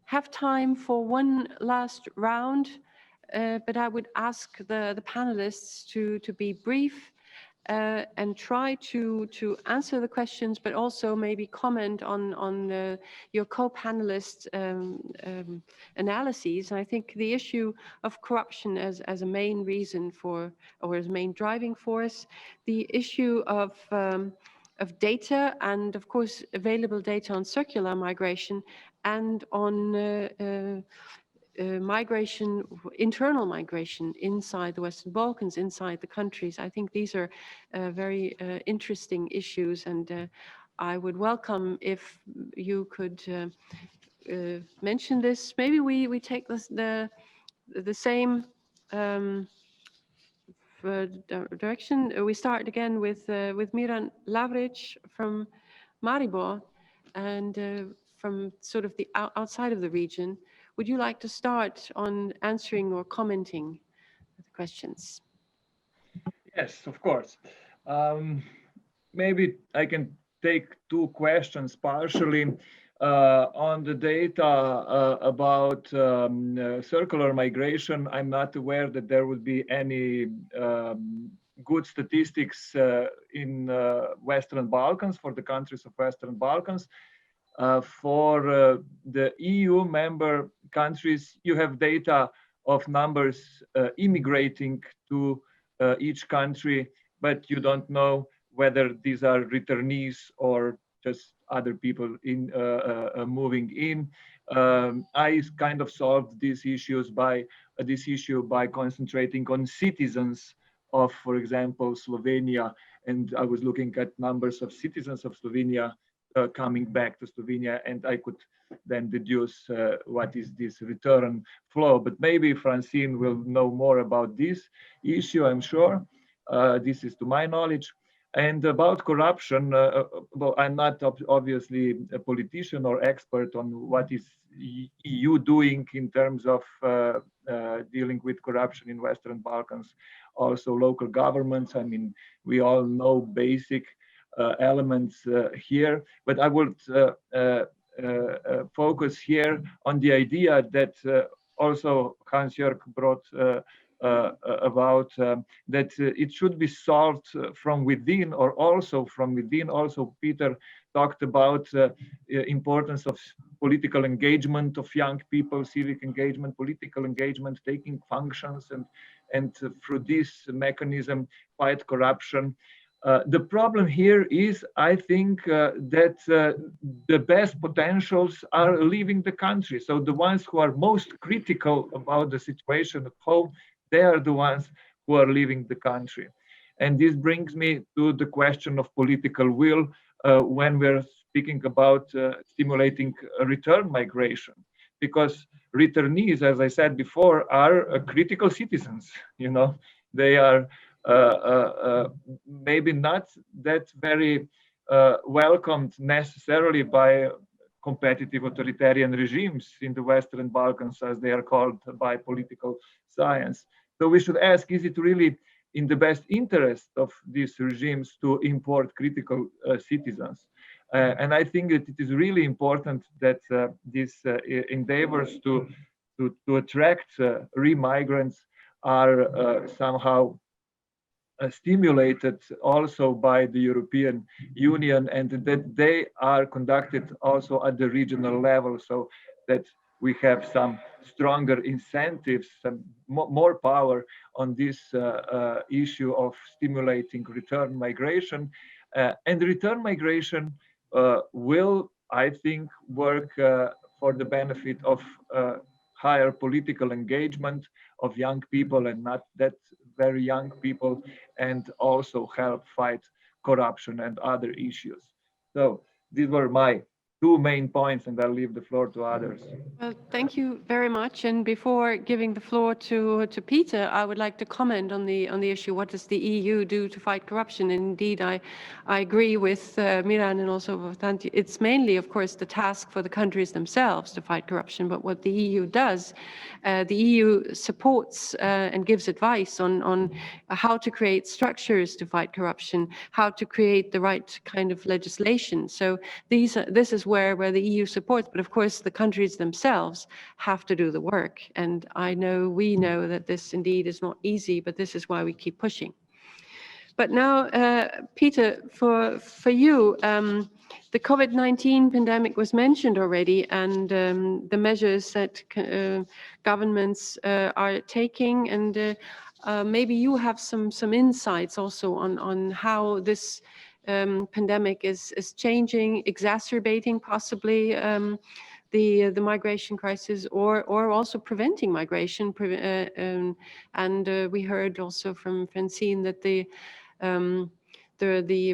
have time for one last round, but I would ask the panelists to be brief and try to answer the questions, but also maybe comment on your co-panelists' analyses. And I think the issue of corruption as a main reason for, or as main driving force, the issue of data, and of course available data on circular migration and on migration, internal migration inside the Western Balkans, inside the countries. I think these are very interesting issues, and I would welcome if you could mention this. Maybe we take the same direction. We start again with Miran Lavrić from Maribor, and from sort of the outside of the region. Would you like to start on answering or commenting the questions? Yes, of course. Maybe I can take two questions partially on the data about circular migration. I'm not aware that there would be any good statistics in Western Balkans, for the countries of Western Balkans. For the EU member countries, you have data of numbers immigrating to each country, but you don't know whether these are returnees or just other people in moving in. I kind of solved these issues by concentrating on citizens of, for example, Slovenia, and I was looking at numbers of citizens of Slovenia coming back to Slovenia, and I could then deduce what is this return flow. But maybe Francine will know more about this issue, I'm sure. This is to my knowledge. And about corruption, well, I'm not obviously a politician or expert on what is EU doing in terms of dealing with corruption in Western Balkans. Also local governments, I mean, we all know basic elements here, but I would focus here on the idea that also Hans-Jörg brought about that it should be solved from within or also from within. Also, Peter talked about importance of political engagement of young people, civic engagement, political engagement, taking functions, and through this mechanism fight corruption. The problem here is, I think, that the best potentials are leaving the country. So the ones who are most critical about the situation at home, they are the ones who are leaving the country. And this brings me to the question of political will when we're speaking about stimulating return migration. Because returnees, as I said before, are critical citizens. You know, they are maybe not that very welcomed necessarily by competitive authoritarian regimes in the Western Balkans, as they are called by political science. So we should ask, is it really in the best interest of these regimes to import critical citizens? And I think that it is really important that these endeavors to attract remigrants are somehow stimulated also by the European Union, and that they are conducted also at the regional level, so that we have some stronger incentives, some more power on this issue of stimulating return migration. And return migration will, I think, work for the benefit of higher political engagement of young people and not that very young people, and also help fight corruption and other issues. So these were my two main points, and I'll leave the floor to others. Well, thank you very much. And before giving the floor to Peter, I would like to comment on the issue. What does the EU do to fight corruption? And indeed, I agree with Miran and also with Šantić. It's mainly, of course, the task for the countries themselves to fight corruption. But what the EU does, the EU supports and gives advice on how to create structures to fight corruption, how to create the right kind of legislation. So this is where the EU supports, but of course the countries themselves have to do the work. And we know that this indeed is not easy, but this is why we keep pushing. But now, Peter, for you, the COVID-19 pandemic was mentioned already, and the measures that governments are taking, and maybe you have some insights also on how this pandemic is changing, exacerbating possibly the migration crisis, or also preventing migration. And we heard also from Francine that the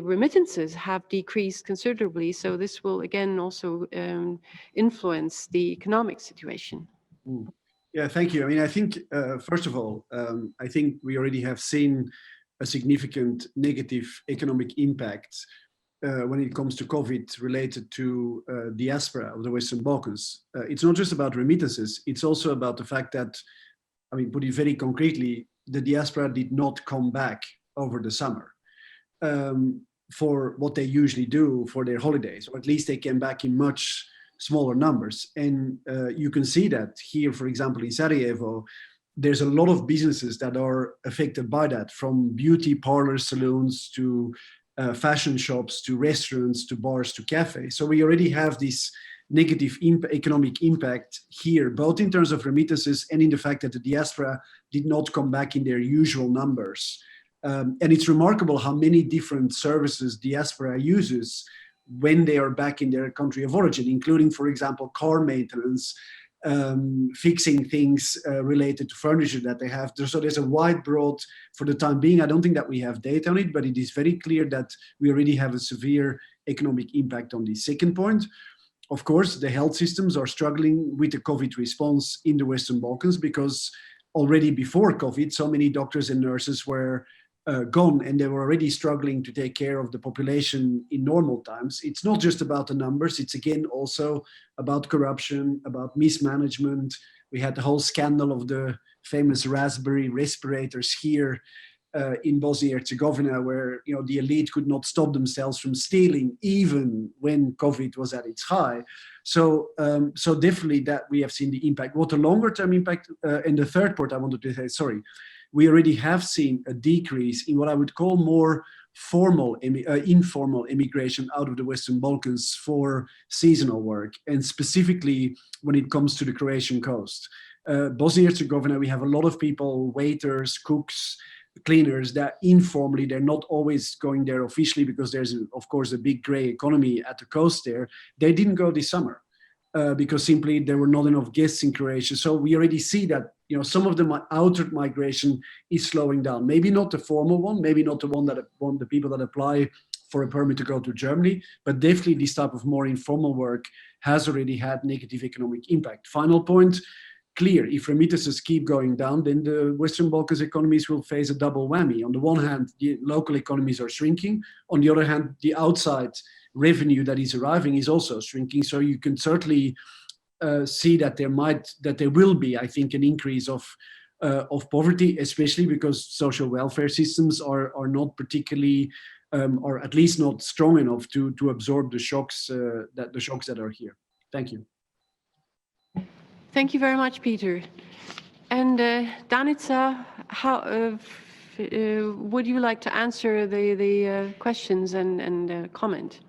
remittances have decreased considerably. So this will again also influence the economic situation. Yeah, thank you. I mean, I think, first of all, I think we already have seen a significant negative economic impact when it comes to COVID related to diaspora of the Western Balkans. It's not just about remittances, it's also about the fact that, I mean, put it very concretely, the diaspora did not come back over the summer for what they usually do for their holidays, or at least they came back in much smaller numbers. And you can see that here, for example, in Sarajevo, there's a lot of businesses that are affected by that, from beauty parlors, salons, to fashion shops, to restaurants, to bars, to cafes. So we already have this negative economic impact here, both in terms of remittances and in the fact that the diaspora did not come back in their usual numbers. And it's remarkable how many different services diaspora uses when they are back in their country of origin, including, for example, car maintenance, fixing things related to furniture that they have. So there's a wide broad, for the time being, I don't think that we have data on it, but it is very clear that we already have a severe economic impact on the second point. Of course, the health systems are struggling with the COVID response in the Western Balkans, because already before COVID, so many doctors and nurses were gone, and they were already struggling to take care of the population in normal times. It's not just about the numbers, it's again also about corruption, about mismanagement. We had the whole scandal of the famous raspberry respirators here in Bosnia-Herzegovina, where the elite could not stop themselves from stealing even when COVID was at its high. So definitely that we have seen the impact. What the longer term impact, and the third part I wanted to say, sorry, we already have seen a decrease in what I would call more informal immigration out of the Western Balkans for seasonal work, and specifically when it comes to the Croatian coast. Bosnia-Herzegovina, we have a lot of people, waiters, cooks, cleaners, that informally, they're not always going there officially because there's, of course, a big gray economy at the coast there. They didn't go this summer because simply there were not enough guests in Croatia. So we already see that, you know, some of the outward migration is slowing down. Maybe not the formal one, maybe not the one that the people that apply for a permit to go to Germany, but definitely this type of more informal work has already had negative economic impact. Final point, clear, if remittances keep going down, then the Western Balkans economies will face a double whammy. On the one hand, the local economies are shrinking. On the other hand, the outside revenue that is arriving is also shrinking. So you can certainly see that there will be, I think, an increase of poverty, especially because social welfare systems are not particularly, or at least not strong enough to absorb the shocks that are here. Thank you. Thank you very much, Peter. And Danica, how would you like to answer the questions and comment?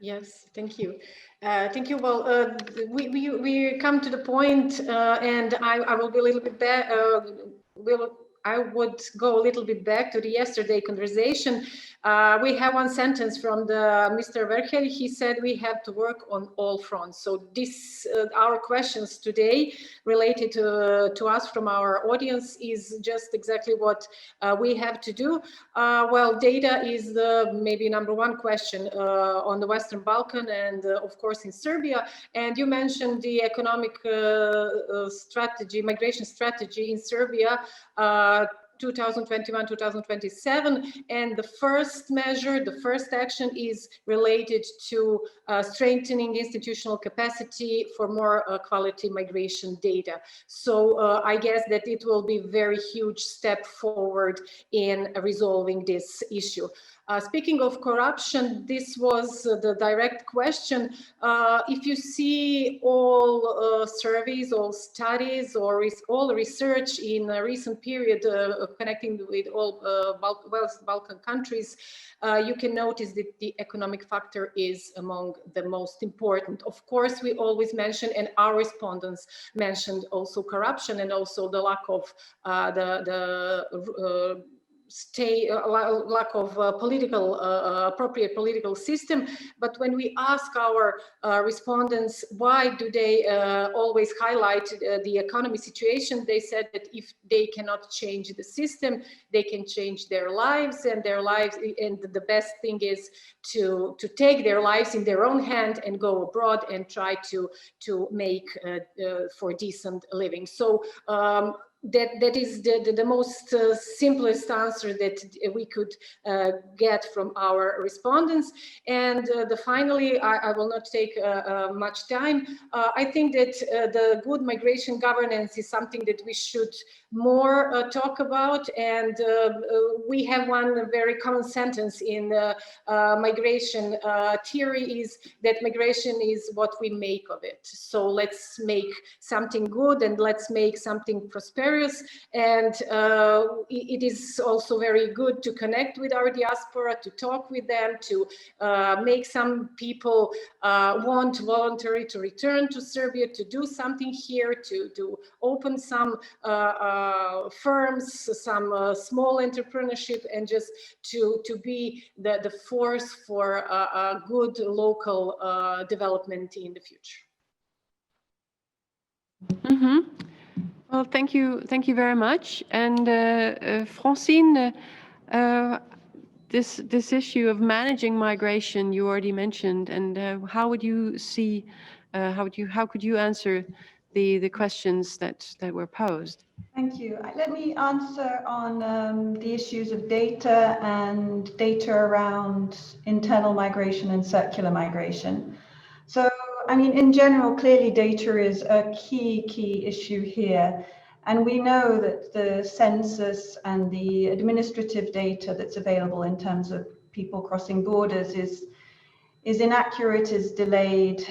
Yes, thank you. Thank you. Well, we come to the point, and I will be a little bit back. I would go a little bit back to the yesterday conversation. We have one sentence from Mr. Verhel. He said we have to work on all fronts. So this, our questions today related to us from our audience is just exactly what we have to do. Well, data is the maybe number one question on the Western Balkan and of course in Serbia. And you mentioned the economic strategy, migration strategy in Serbia, 2021-2027, and the first measure, the first action is related to strengthening institutional capacity for more quality migration data. So I guess that it will be a very huge step forward in resolving this issue. Speaking of corruption, this was the direct question. If you see all surveys, all studies, or all research in a recent period connecting with all Balkan countries, you can notice that the economic factor is among the most important. Of course, we always mention, and our respondents mentioned also corruption and also the lack of lack of appropriate political system. But when we ask our respondents why do they always highlight the economy situation, they said that if they cannot change the system, they can change their lives, and the best thing is to take their lives in their own hand and go abroad and try to make for decent living. So that is the most simplest answer that we could get from our respondents. And finally, I will not take much time. I think that the good migration governance is something that we should more talk about. And we have one very common sentence in migration theory is that migration is what we make of it. So let's make something good and let's make something prosperous. And it is also very good to connect with our diaspora, to talk with them, to make some people want voluntarily to return to Serbia, to do something here, to open some firms, some small entrepreneurship, and just to be the force for a good local development in the future. Mm-hmm. Well, thank you very much. And Francine, this issue of managing migration you already mentioned, and how would you see, how could you answer the questions that were posed? Thank you. Let me answer on the issues of data and data around internal migration and circular migration. So, I mean, in general, clearly data is a key issue here. And we know that the census and the administrative data that's available in terms of people crossing borders is inaccurate, is delayed,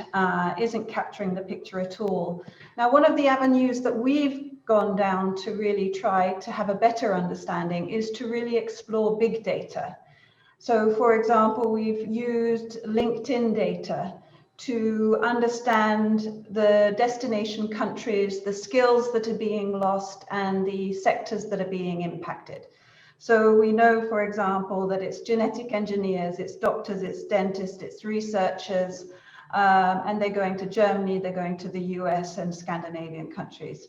isn't capturing the picture at all. Now, one of the avenues that we've gone down to really try to have a better understanding is to really explore big data. So for example, we've used LinkedIn data to understand the destination countries, the skills that are being lost, and the sectors that are being impacted. So we know, for example, that it's genetic engineers, it's doctors, it's dentists, it's researchers, and they're going to Germany, they're going to the US and Scandinavian countries,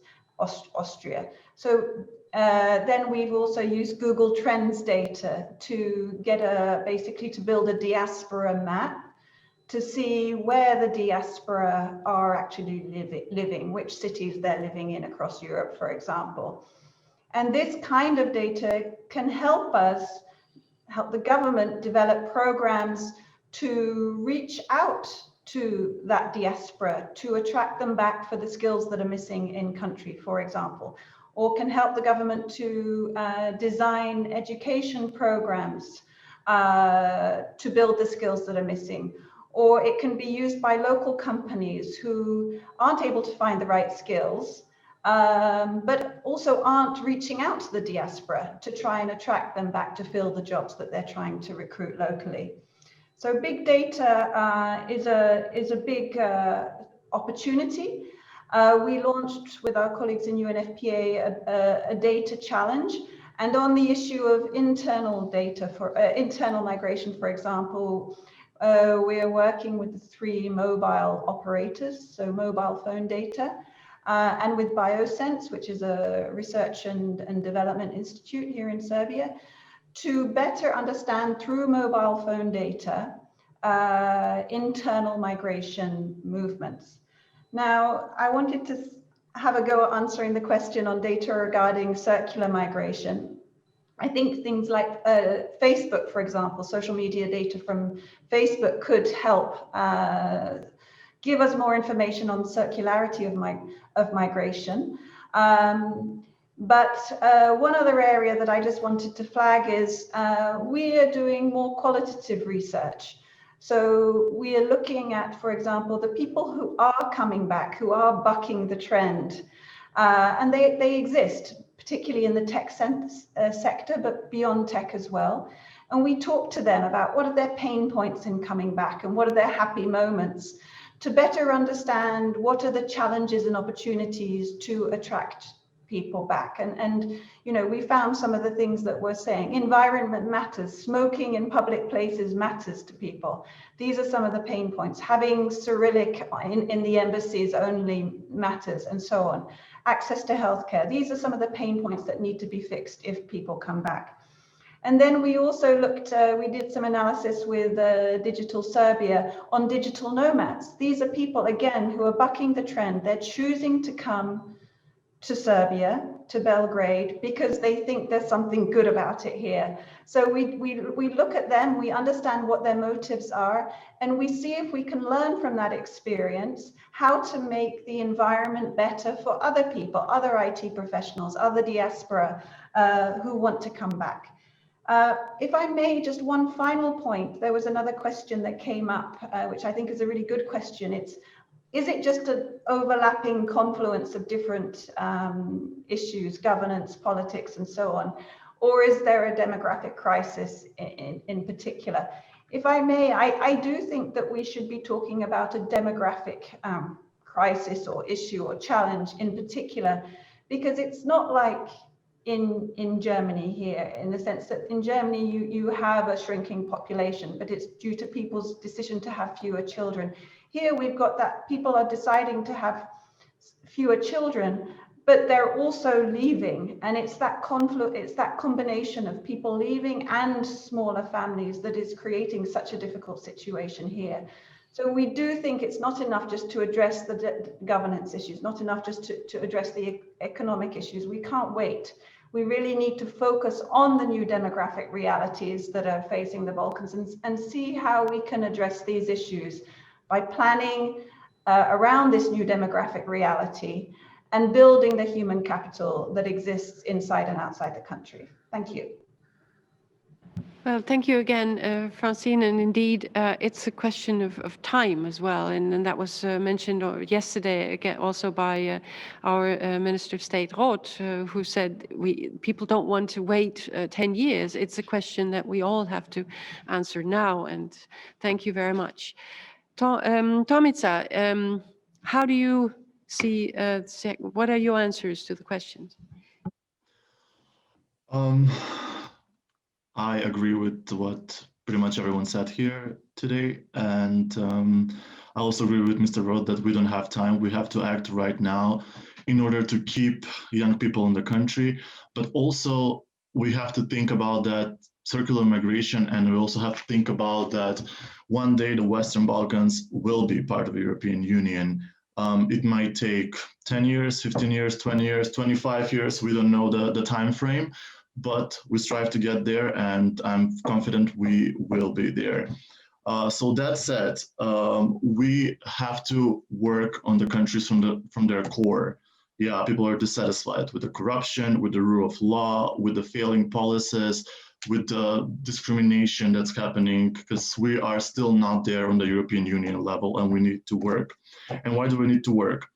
Austria. So then we've also used Google Trends data to get basically to build a diaspora map to see where the diaspora are actually living, which cities they're living in across Europe, for example. And this kind of data can help the government develop programs to reach out to that diaspora, to attract them back for the skills that are missing in country, for example, or can help the government to design education programs to build the skills that are missing. Or it can be used by local companies who aren't able to find the right skills, but also aren't reaching out to the diaspora to try and attract them back to fill the jobs that they're trying to recruit locally. So big data is a big opportunity. We launched with our colleagues in UNFPA a data challenge. And on the issue of internal data for internal migration, for example, we are working with the 3 mobile operators, so mobile phone data, and with Biosense, which is a research and development institute here in Serbia, to better understand through mobile phone data internal migration movements. Now, I wanted to have a go at answering the question on data regarding circular migration. I think things like Facebook, for example, social media data from Facebook could help give us more information on the circularity of migration. But one other area that I just wanted to flag is we are doing more qualitative research. So we are looking at, for example, the people who are coming back, who are bucking the trend, and they exist, particularly in the tech sector, but beyond tech as well. And we talk to them about what are their pain points in coming back and what are their happy moments to better understand what are the challenges and opportunities to attract people back. And you know, we found some of the things that we're saying. Environment matters. Smoking in public places matters to people. These are some of the pain points. Having Cyrillic in the embassies only matters, and so on. Access to healthcare. These are some of the pain points that need to be fixed if people come back. And then we also looked, we did some analysis with Digital Serbia on digital nomads. These are people, again, who are bucking the trend. They're choosing to come to Serbia, to Belgrade, because they think there's something good about it here. So we look at them, we understand what their motives are, and we see if we can learn from that experience how to make the environment better for other people, other IT professionals, other diaspora who want to come back. If I may, just one final point. There was another question that came up, which I think is a really good question. Is it just an overlapping confluence of different issues, governance, politics, and so on? Or is there a demographic crisis in particular? If I may, I do think that we should be talking about a demographic crisis or issue or challenge in particular, because it's not like in Germany here, in the sense that in Germany you have a shrinking population, but it's due to people's decision to have fewer children. Here we've got that people are deciding to have fewer children, but they're also leaving, and it's that combination of people leaving and smaller families that is creating such a difficult situation here. So we do think it's not enough just to address the governance issues, not enough just to address the economic issues. We can't wait. We really need to focus on the new demographic realities that are facing the Balkans and see how we can address these issues by planning around this new demographic reality and building the human capital that exists inside and outside the country. Thank you. Well, thank you again, Francine. And indeed, it's a question of time as well. And that was mentioned yesterday again also by our Minister of State, Roth, who said people don't want to wait 10 years. It's a question that we all have to answer now. And thank you very much. Tomica, how do you see, what are your answers to the questions? I agree with what pretty much everyone said here today. And I also agree with Mr. Roth that we don't have time. We have to act right now in order to keep young people in the country. But also we have to think about that circular migration, and we also have to think about that one day the Western Balkans will be part of the European Union. It might take 10 years, 15 years, 20 years, 25 years. We don't know the time frame, but we strive to get there, and I'm confident we will be there. So that said, we have to work on the countries from their core. Yeah, people are dissatisfied with the corruption, with the rule of law, with the failing policies, with the discrimination that's happening, because we are still not there on the European Union level, and we need to work. And why do we need to work?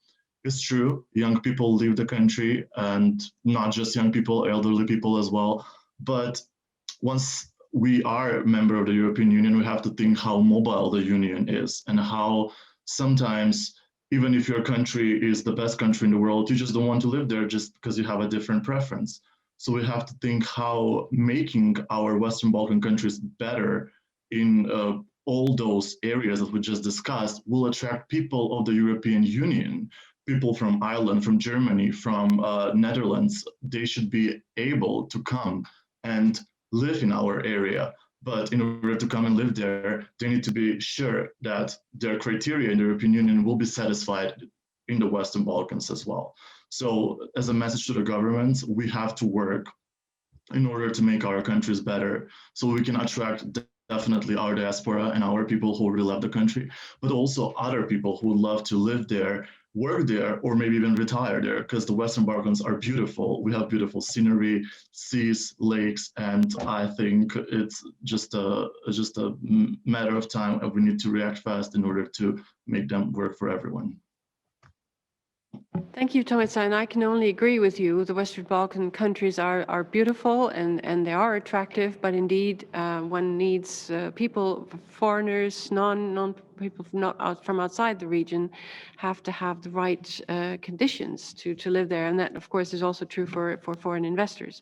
It's true, young people leave the country, and not just young people, elderly people as well. But once we are a member of the European Union, we have to think how mobile the Union is, and how sometimes, even if your country is the best country in the world, you just don't want to live there just because you have a different preference. So we have to think how making our Western Balkan countries better in all those areas that we just discussed will attract people of the European Union. People from Ireland, from Germany, from Netherlands, they should be able to come and live in our area. But in order to come and live there, they need to be sure that their criteria in the European Union will be satisfied in the Western Balkans as well. So as a message to the governments, we have to work in order to make our countries better, so we can attract definitely our diaspora and our people who really love the country, but also other people who would love to live there, work there, or maybe even retire there, because the Western Balkans are beautiful. We have beautiful scenery, seas, lakes, and I think it's just a matter of time, and we need to react fast in order to make them work for everyone. Thank you, Tomica, and I can only agree with you. The Western Balkan countries are beautiful and they are attractive, but indeed one needs people, foreigners, people from outside the region have to have the right conditions to live there, and that of course is also true for foreign investors.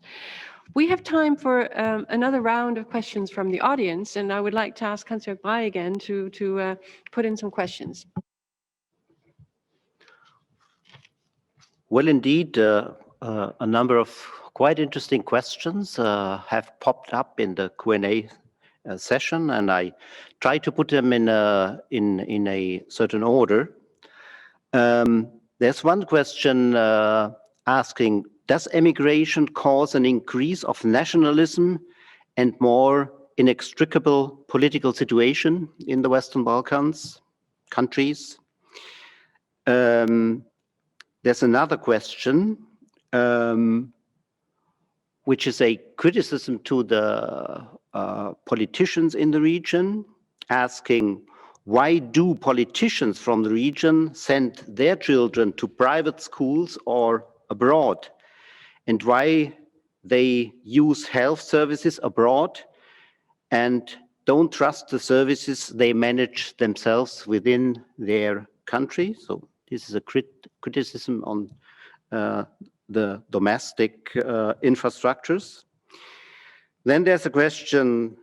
We have time for another round of questions from the audience, and I would like to ask Hans-Jörg Brey again to put in some questions. Well, indeed, a number of quite interesting questions have popped up in the Q&A session, and I try to put them in a certain order. There's one question asking, does emigration cause an increase of nationalism and more inextricable political situation in the Western Balkans countries? There's another question, which is a criticism to the politicians in the region, asking, why do politicians from the region send their children to private schools or abroad? And why they use health services abroad and don't trust the services they manage themselves within their country? So this is a criticism on the domestic infrastructures. Then there's a question,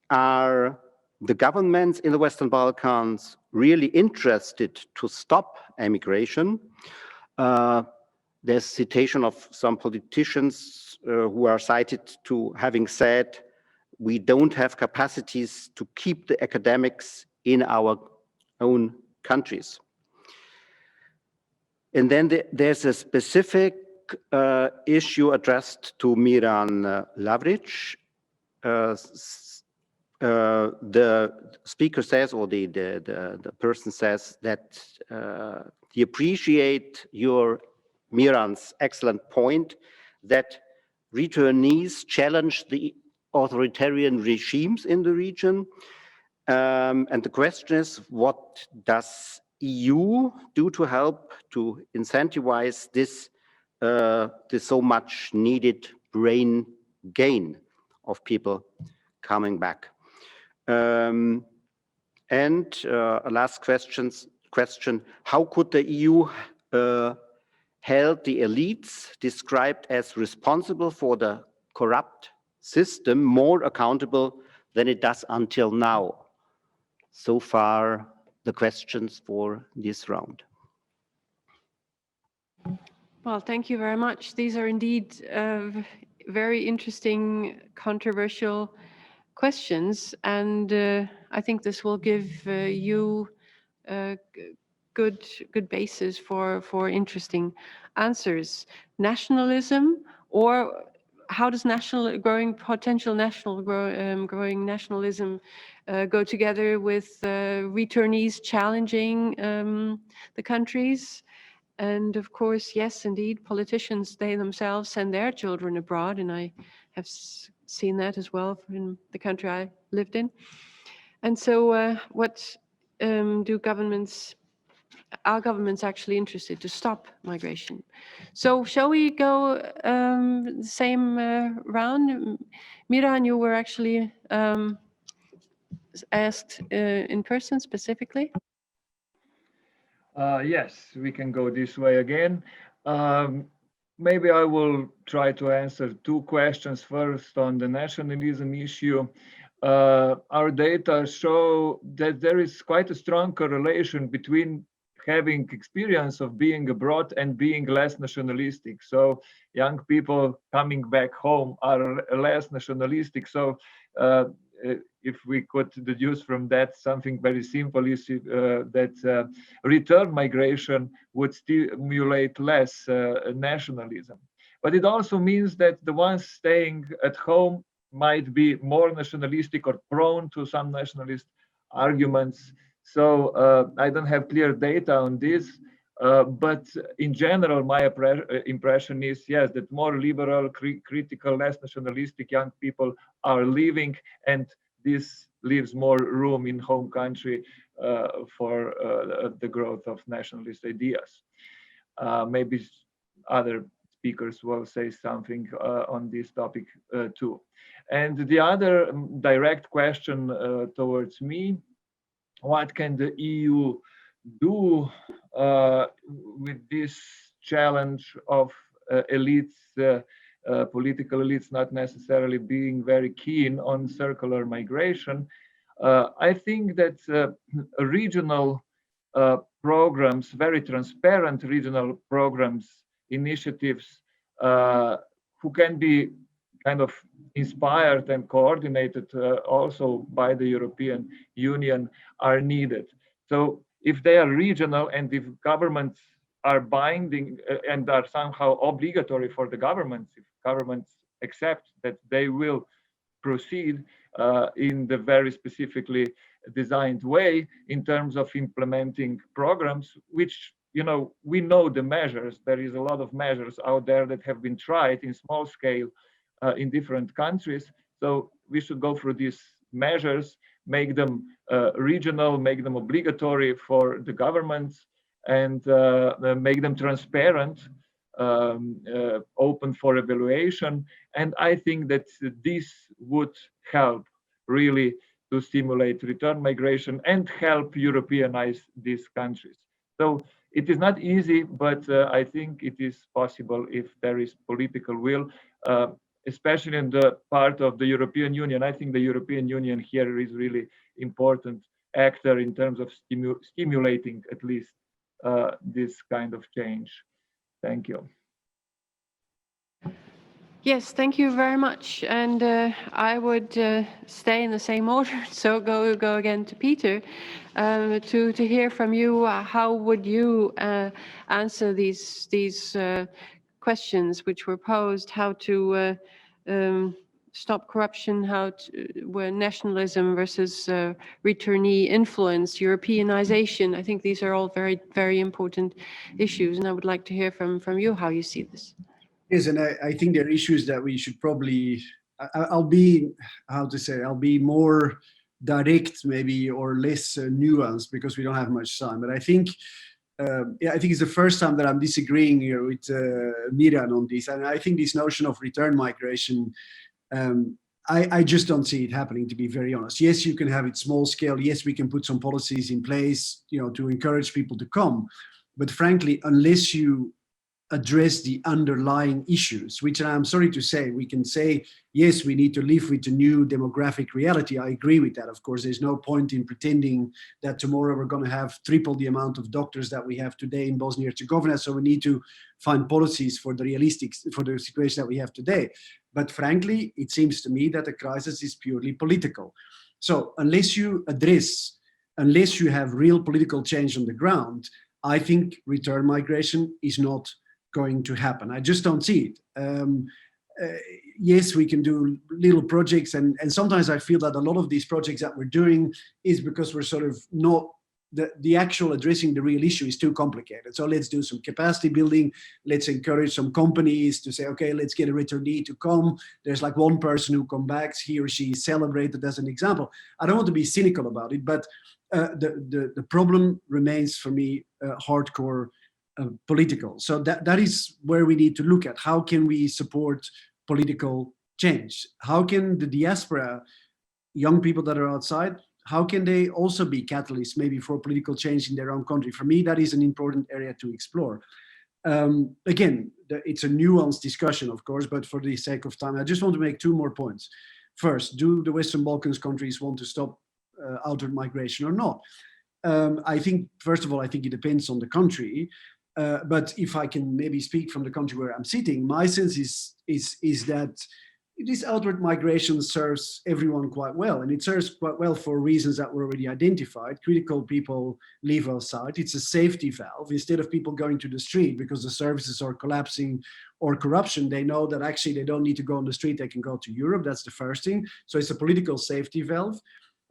are the governments in the Western Balkans really interested to stop emigration? There's citation of some politicians who are cited to having said, we don't have capacities to keep the academics in our own countries. And then there's a specific issue addressed to Miran Lavrić. The speaker says, or the person says that he appreciate Miran's excellent point that returnees challenge the authoritarian regimes in the region. And the question is, what does EU do to help to incentivize this so much needed brain gain of people coming back? And a last question, how could the EU held the elites described as responsible for the corrupt system more accountable than it does until now? So far, the questions for this round. Well, thank you very much. These are indeed very interesting, controversial questions, and I think this will give you good basis for interesting answers. Nationalism, or how does potential growing nationalism go together with returnees challenging the countries? And of course, yes, indeed, politicians, they themselves send their children abroad, and I have seen that as well in the country I lived in. And so what are governments actually interested to stop migration? So shall we go the same round? Miran, you were actually asked in person specifically. Yes, we can go this way again. Maybe I will try to answer two questions. First, on the nationalism issue. Our data show that there is quite a strong correlation between having experience of being abroad and being less nationalistic. So young people coming back home are less nationalistic. So if we could deduce from that something very simple is that return migration would stimulate less nationalism. But it also means that the ones staying at home might be more nationalistic or prone to some nationalist arguments. So I don't have clear data on this, but in general, my impression is, yes, that more liberal, critical, less nationalistic young people are leaving, and this leaves more room in home country for the growth of nationalist ideas. Maybe other speakers will say something on this topic too. And the other direct question towards me, what can the EU do with this challenge of elites, political elites not necessarily being very keen on circular migration? I think that regional programs, very transparent regional programs, initiatives who can be kind of inspired and coordinated also by the European Union are needed. So if they are regional and if governments are binding and are somehow obligatory for the governments, if governments accept that they will proceed in the very specifically designed way in terms of implementing programs, which, you know, we know the measures. There is a lot of measures out there that have been tried in small scale in different countries. So we should go through these measures, make them regional, make them obligatory for the governments, and make them transparent, open for evaluation. And I think that this would help really to stimulate return migration and help Europeanize these countries. So it is not easy, but I think it is possible if there is political will, especially in the part of the European Union. I think the European Union here is really important actor in terms of stimulating at least this kind of change. Thank you. Yes, thank you very much. And I would stay in the same order. So go again to Peter to hear from you. How would you answer these questions which were posed? How to stop corruption? How to, where nationalism versus returnee influence, Europeanization? I think these are all very, very important issues, and I would like to hear from you how you see this. Yes, and I think there are issues that we should probably I'll be, how to say, I'll be more direct maybe or less nuanced because we don't have much time. But I think, I think it's the first time that I'm disagreeing here with Miran on this. And I think this notion of return migration, I just don't see it happening, to be very honest. Yes, you can have it small scale. Yes, we can put some policies in place, to encourage people to come. But frankly, unless you address the underlying issues, which I'm sorry to say, we can say, yes, we need to live with the new demographic reality. I agree with that. Of course, there's no point in pretending that tomorrow we're going to have triple the amount of doctors that we have today in Bosnia and Herzegovina. So we need to find policies for the situation that we have today. But frankly, it seems to me that the crisis is purely political. So unless you have real political change on the ground, I think return migration is not going to happen. I just don't see it. Yes, we can do little projects, and sometimes I feel that a lot of these projects that we're doing is because we're sort of not, the actual addressing the real issue is too complicated. So let's do some capacity building. Let's encourage some companies to say, okay, let's get a returnee to come. There's like one person who comes back, he or she is celebrated as an example. I don't want to be cynical about it, but the problem remains for me hardcore political. So that is where we need to look at. How can we support political change? How can the diaspora, young people that are outside, how can they also be catalysts maybe for political change in their own country? For me, that is an important area to explore. Again, it's a nuanced discussion, of course, but for the sake of time, I just want to make two more points. First, do the Western Balkans countries want to stop outward migration or not? I think, first of all, I think it depends on the country. But if I can maybe speak from the country where I'm sitting, my sense is that this outward migration serves everyone quite well, and it serves quite well for reasons that were already identified. Critical people leave outside. It's a safety valve. Instead of people going to the street because the services are collapsing or corruption, they know that actually they don't need to go on the street, they can go to Europe. That's the first thing. So it's a political safety valve.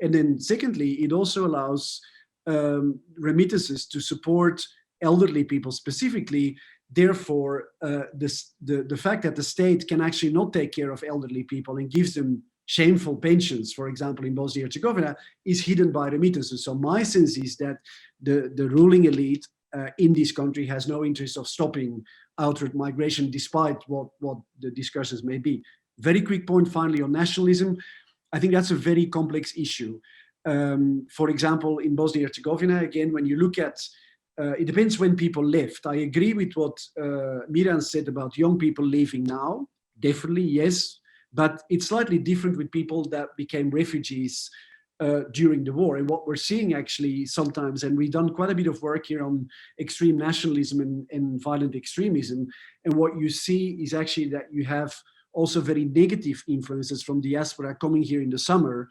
And then secondly, it also allows remittances to support elderly people specifically. Therefore, the fact that the state can actually not take care of elderly people and gives them shameful pensions, for example, in Bosnia and Herzegovina, is hidden by remittances. So my sense is that the ruling elite in this country has no interest of stopping outward migration, despite what the discussions may be. Very quick point finally on nationalism. I think that's a very complex issue. For example, in Bosnia and Herzegovina, again, when you look at it depends when people left. I agree with what Miran said about young people leaving now. Definitely, yes. But it's slightly different with people that became refugees during the war. And what we're seeing actually sometimes, and we've done quite a bit of work here on extreme nationalism and violent extremism. And what you see is actually that you have also very negative influences from diaspora coming here in the summer,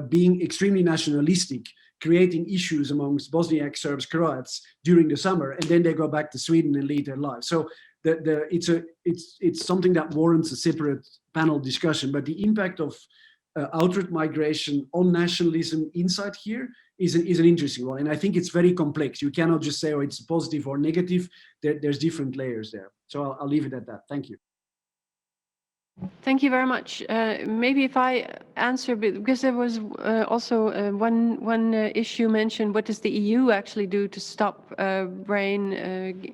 being extremely nationalistic, creating issues amongst Bosniak Serbs, Croats during the summer, and then they go back to Sweden and lead their lives. So it's something that warrants a separate panel discussion. But the impact of outward migration on nationalism inside here is an interesting one, and I think it's very complex. You cannot just say, oh, it's positive or negative. There's different layers there. So I'll leave it at that. Thank you. Thank you very much. Maybe if I answer, because there was also one issue mentioned, what does the EU actually do to stop brain,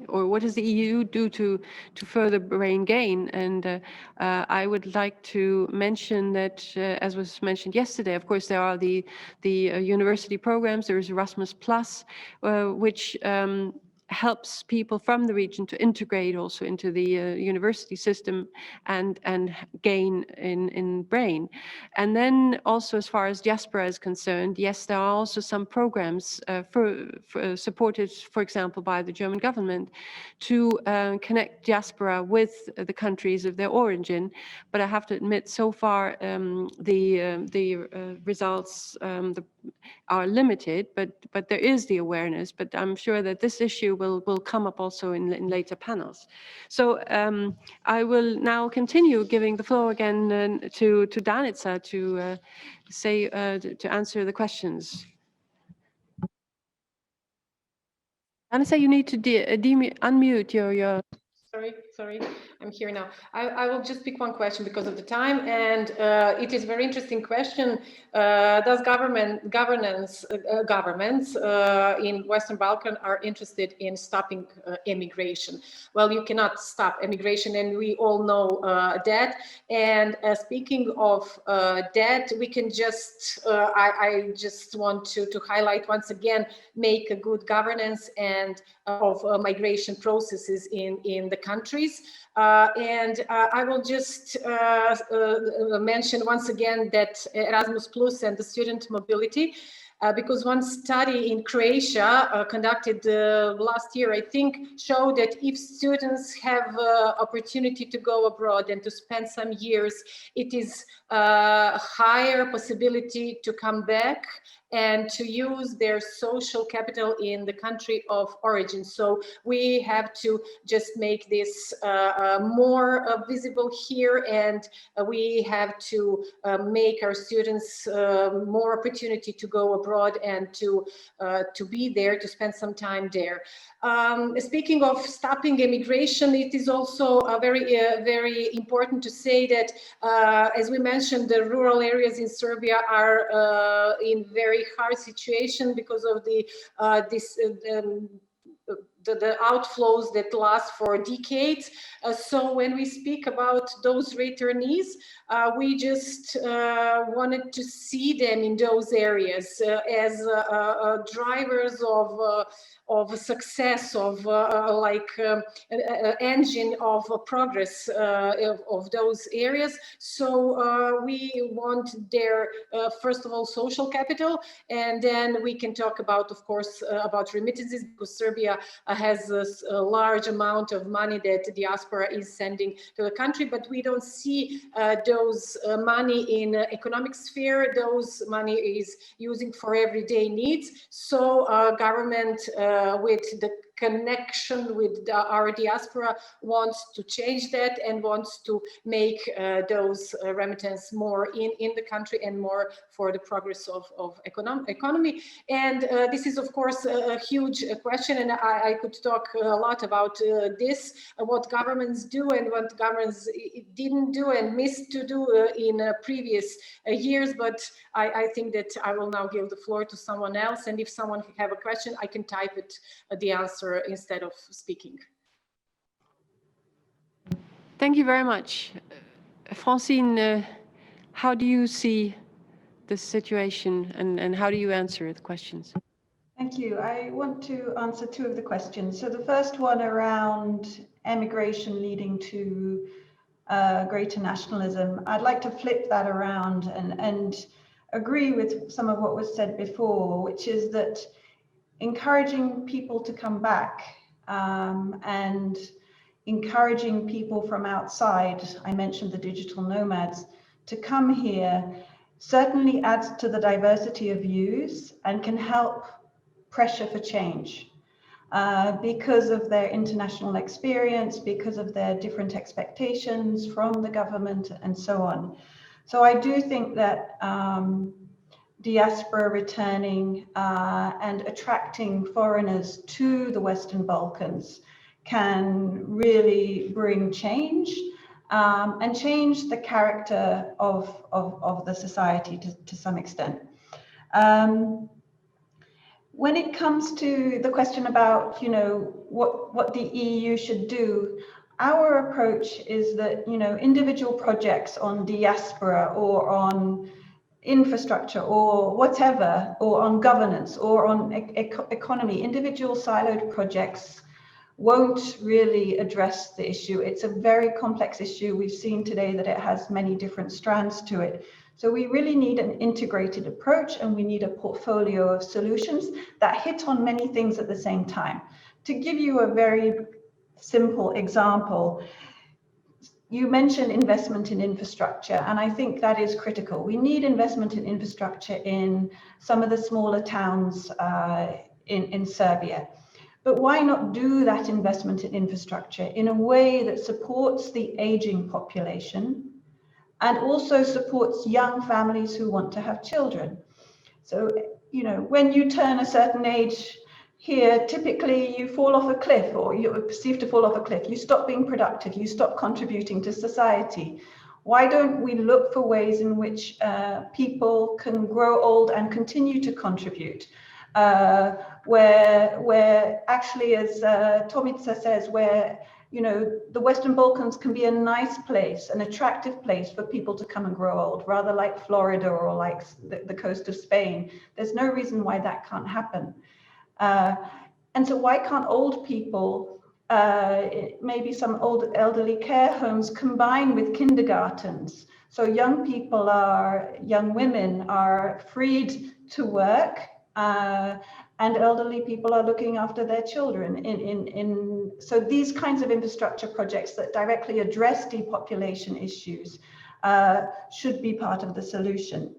or what does the EU do to further brain gain? And I would like to mention that, as was mentioned yesterday, of course, there are the university programs. There is Erasmus+, which helps people from the region to integrate also into the university system and gain in brain. And then also, as far as diaspora is concerned, yes, there are also some programs supported, for example, by the German government to connect diaspora with the countries of their origin. But I have to admit, so far the results are limited, but there is the awareness. But I'm sure that this issue will come up also in later panels. So I will now continue giving the floor again to Danica to to answer the questions. Danica, you need to unmute your. Sorry. Sorry, I'm here now. I will just pick one question because of the time, and it is a very interesting question. Does governments in Western Balkan are interested in stopping immigration? Well, you cannot stop immigration, and we all know that. And speaking of that, we can just, I just want to highlight once again, make a good governance and of migration processes in the countries. And I will just mention once again that Erasmus Plus and the student mobility, because one study in Croatia conducted last year, I think, showed that if students have opportunity to go abroad and to spend some years, it is a higher possibility to come back and to use their social capital in the country of origin. So we have to just make this more visible here, and we have to make our students more opportunity to go abroad and to be there, to spend some time there. Speaking of stopping immigration, it is also very important to say that, as we mentioned, the rural areas in Serbia are in very hard situation because of the outflows that last for decades. So when we speak about those returnees, we just wanted to see them in those areas as drivers of success, of engine of progress of those areas. So we want their, first of all, social capital, and then we can talk about, of course, about remittances, because Serbia has a large amount of money that the diaspora is sending to the country, but we don't see those money in economic sphere. Those money is using for everyday needs. So government with the connection with our diaspora wants to change that and wants to make those remittance more in the country and more for the progress of economy. And this is, of course, a huge question, and I could talk a lot about this, what governments do and what governments didn't do and missed to do in previous years. But I think that I will now give the floor to someone else, and if someone have a question, I can type it, the answer, instead of speaking. Thank you very much. Francine, how do you see the situation, and how do you answer the questions? Thank you. I want to answer two of the questions. So the first one around emigration leading to greater nationalism. I'd like to flip that around and agree with some of what was said before, which is that encouraging people to come back and encouraging people from outside, I mentioned the digital nomads, to come here certainly adds to the diversity of views and can help pressure for change because of their international experience, because of their different expectations from the government and so on. So I do think that diaspora returning and attracting foreigners to the Western Balkans can really bring change and change the character of the society to some extent. When it comes to the question about, you know, what the EU should do, our approach is that, you know, individual projects on diaspora or on infrastructure or whatever, or on governance or on economy, individual siloed projects won't really address the issue. It's a very complex issue. We've seen today that it has many different strands to it. So we really need an integrated approach, and we need a portfolio of solutions that hit on many things at the same time. To give you a very simple example, you mentioned investment in infrastructure, and I think that is critical. We need investment in infrastructure in some of the smaller towns in Serbia. But why not do that investment in infrastructure in a way that supports the aging population and also supports young families who want to have children? So, you know, when you turn a certain age, here, typically you fall off a cliff, or you're perceived to fall off a cliff. You stop being productive, you stop contributing to society. Why don't we look for ways in which people can grow old and continue to contribute? Where actually, as Tomica says, where the Western Balkans can be a nice place, an attractive place for people to come and grow old, rather like Florida or like the coast of Spain. There's no reason why that can't happen. And so why can't old people, maybe some old elderly care homes combine with kindergartens? So young women are freed to work, and elderly people are looking after their children. So these kinds of infrastructure projects that directly address depopulation issues should be part of the solution.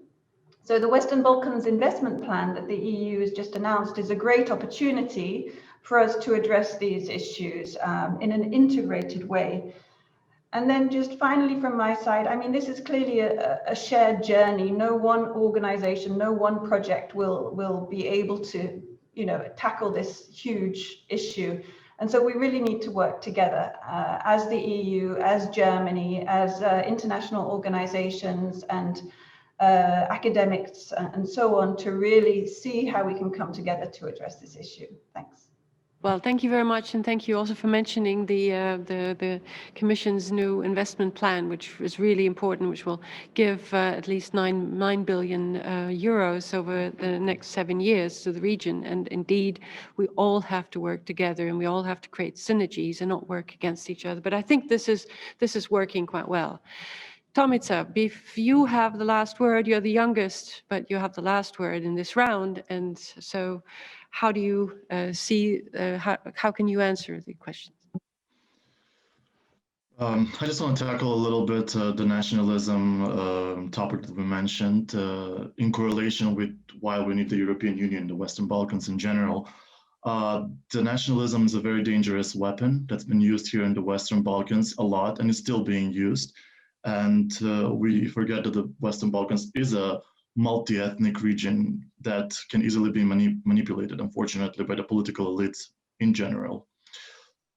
So the Western Balkans investment plan that the EU has just announced is a great opportunity for us to address these issues in an integrated way. And then just finally from my side, I mean, this is clearly a shared journey. No one organization, no one project will be able to, tackle this huge issue. And so we really need to work together as the EU, as Germany, as international organizations and academics and so on, to really see how we can come together to address this issue. Thanks. Well, thank you very much, and thank you also for mentioning the Commission's new investment plan, which is really important, which will give at least 9 billion euros over the next 7 years to the region. And indeed, we all have to work together, and we all have to create synergies and not work against each other. But I think this is working quite well. Tomica, if you have the last word, you're the youngest, but you have the last word in this round. And so how do you see, how can you answer the questions? I just want to tackle a little bit the nationalism topic that we mentioned in correlation with why we need the European Union, the Western Balkans in general. The nationalism is a very dangerous weapon that's been used here in the Western Balkans a lot and is still being used. And we forget that the Western Balkans is a multi-ethnic region that can easily be manipulated, unfortunately, by the political elites in general.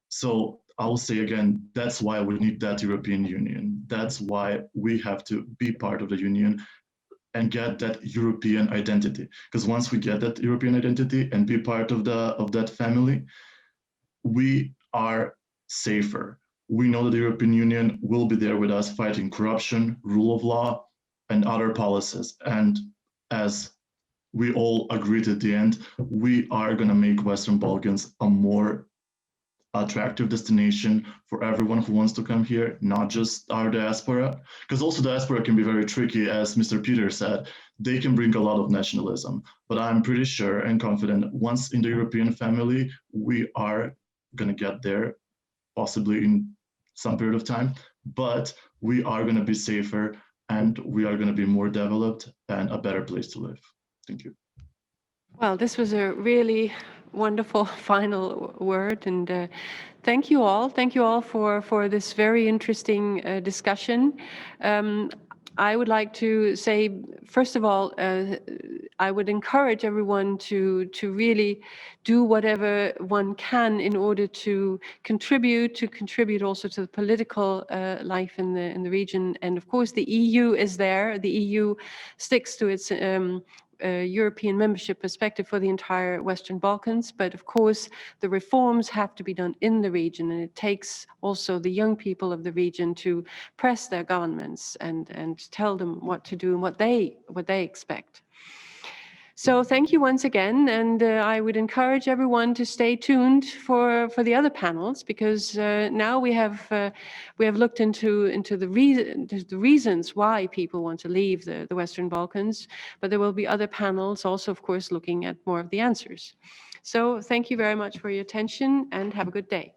So I will say again, that's why we need that European Union. That's why we have to be part of the Union and get that European identity. Because once we get that European identity and be part of that family, we are safer. We know that the European Union will be there with us fighting corruption, rule of law, and other policies. And as we all agreed at the end, we are going to make Western Balkans a more attractive destination for everyone who wants to come here, not just our diaspora. Because also diaspora can be very tricky, as Mr. Peter said. They can bring a lot of nationalism. But I'm pretty sure and confident once in the European family, we are going to get there, possibly in some period of time, but we are going to be safer and we are going to be more developed and a better place to live. Thank you. Well, this was a really wonderful final word, and thank you all. Thank you all for this very interesting discussion. I would like to say, first of all, I would encourage everyone to really do whatever one can in order to contribute also to the political life in the region. And of course, the EU is there. The EU sticks to its European membership perspective for the entire Western Balkans. But of course, the reforms have to be done in the region, and it takes also the young people of the region to press their governments and tell them what to do and what they expect. So thank you once again, and I would encourage everyone to stay tuned for the other panels, because now we have looked into the reasons why people want to leave the Western Balkans, but there will be other panels also, of course, looking at more of the answers. So thank you very much for your attention, and have a good day.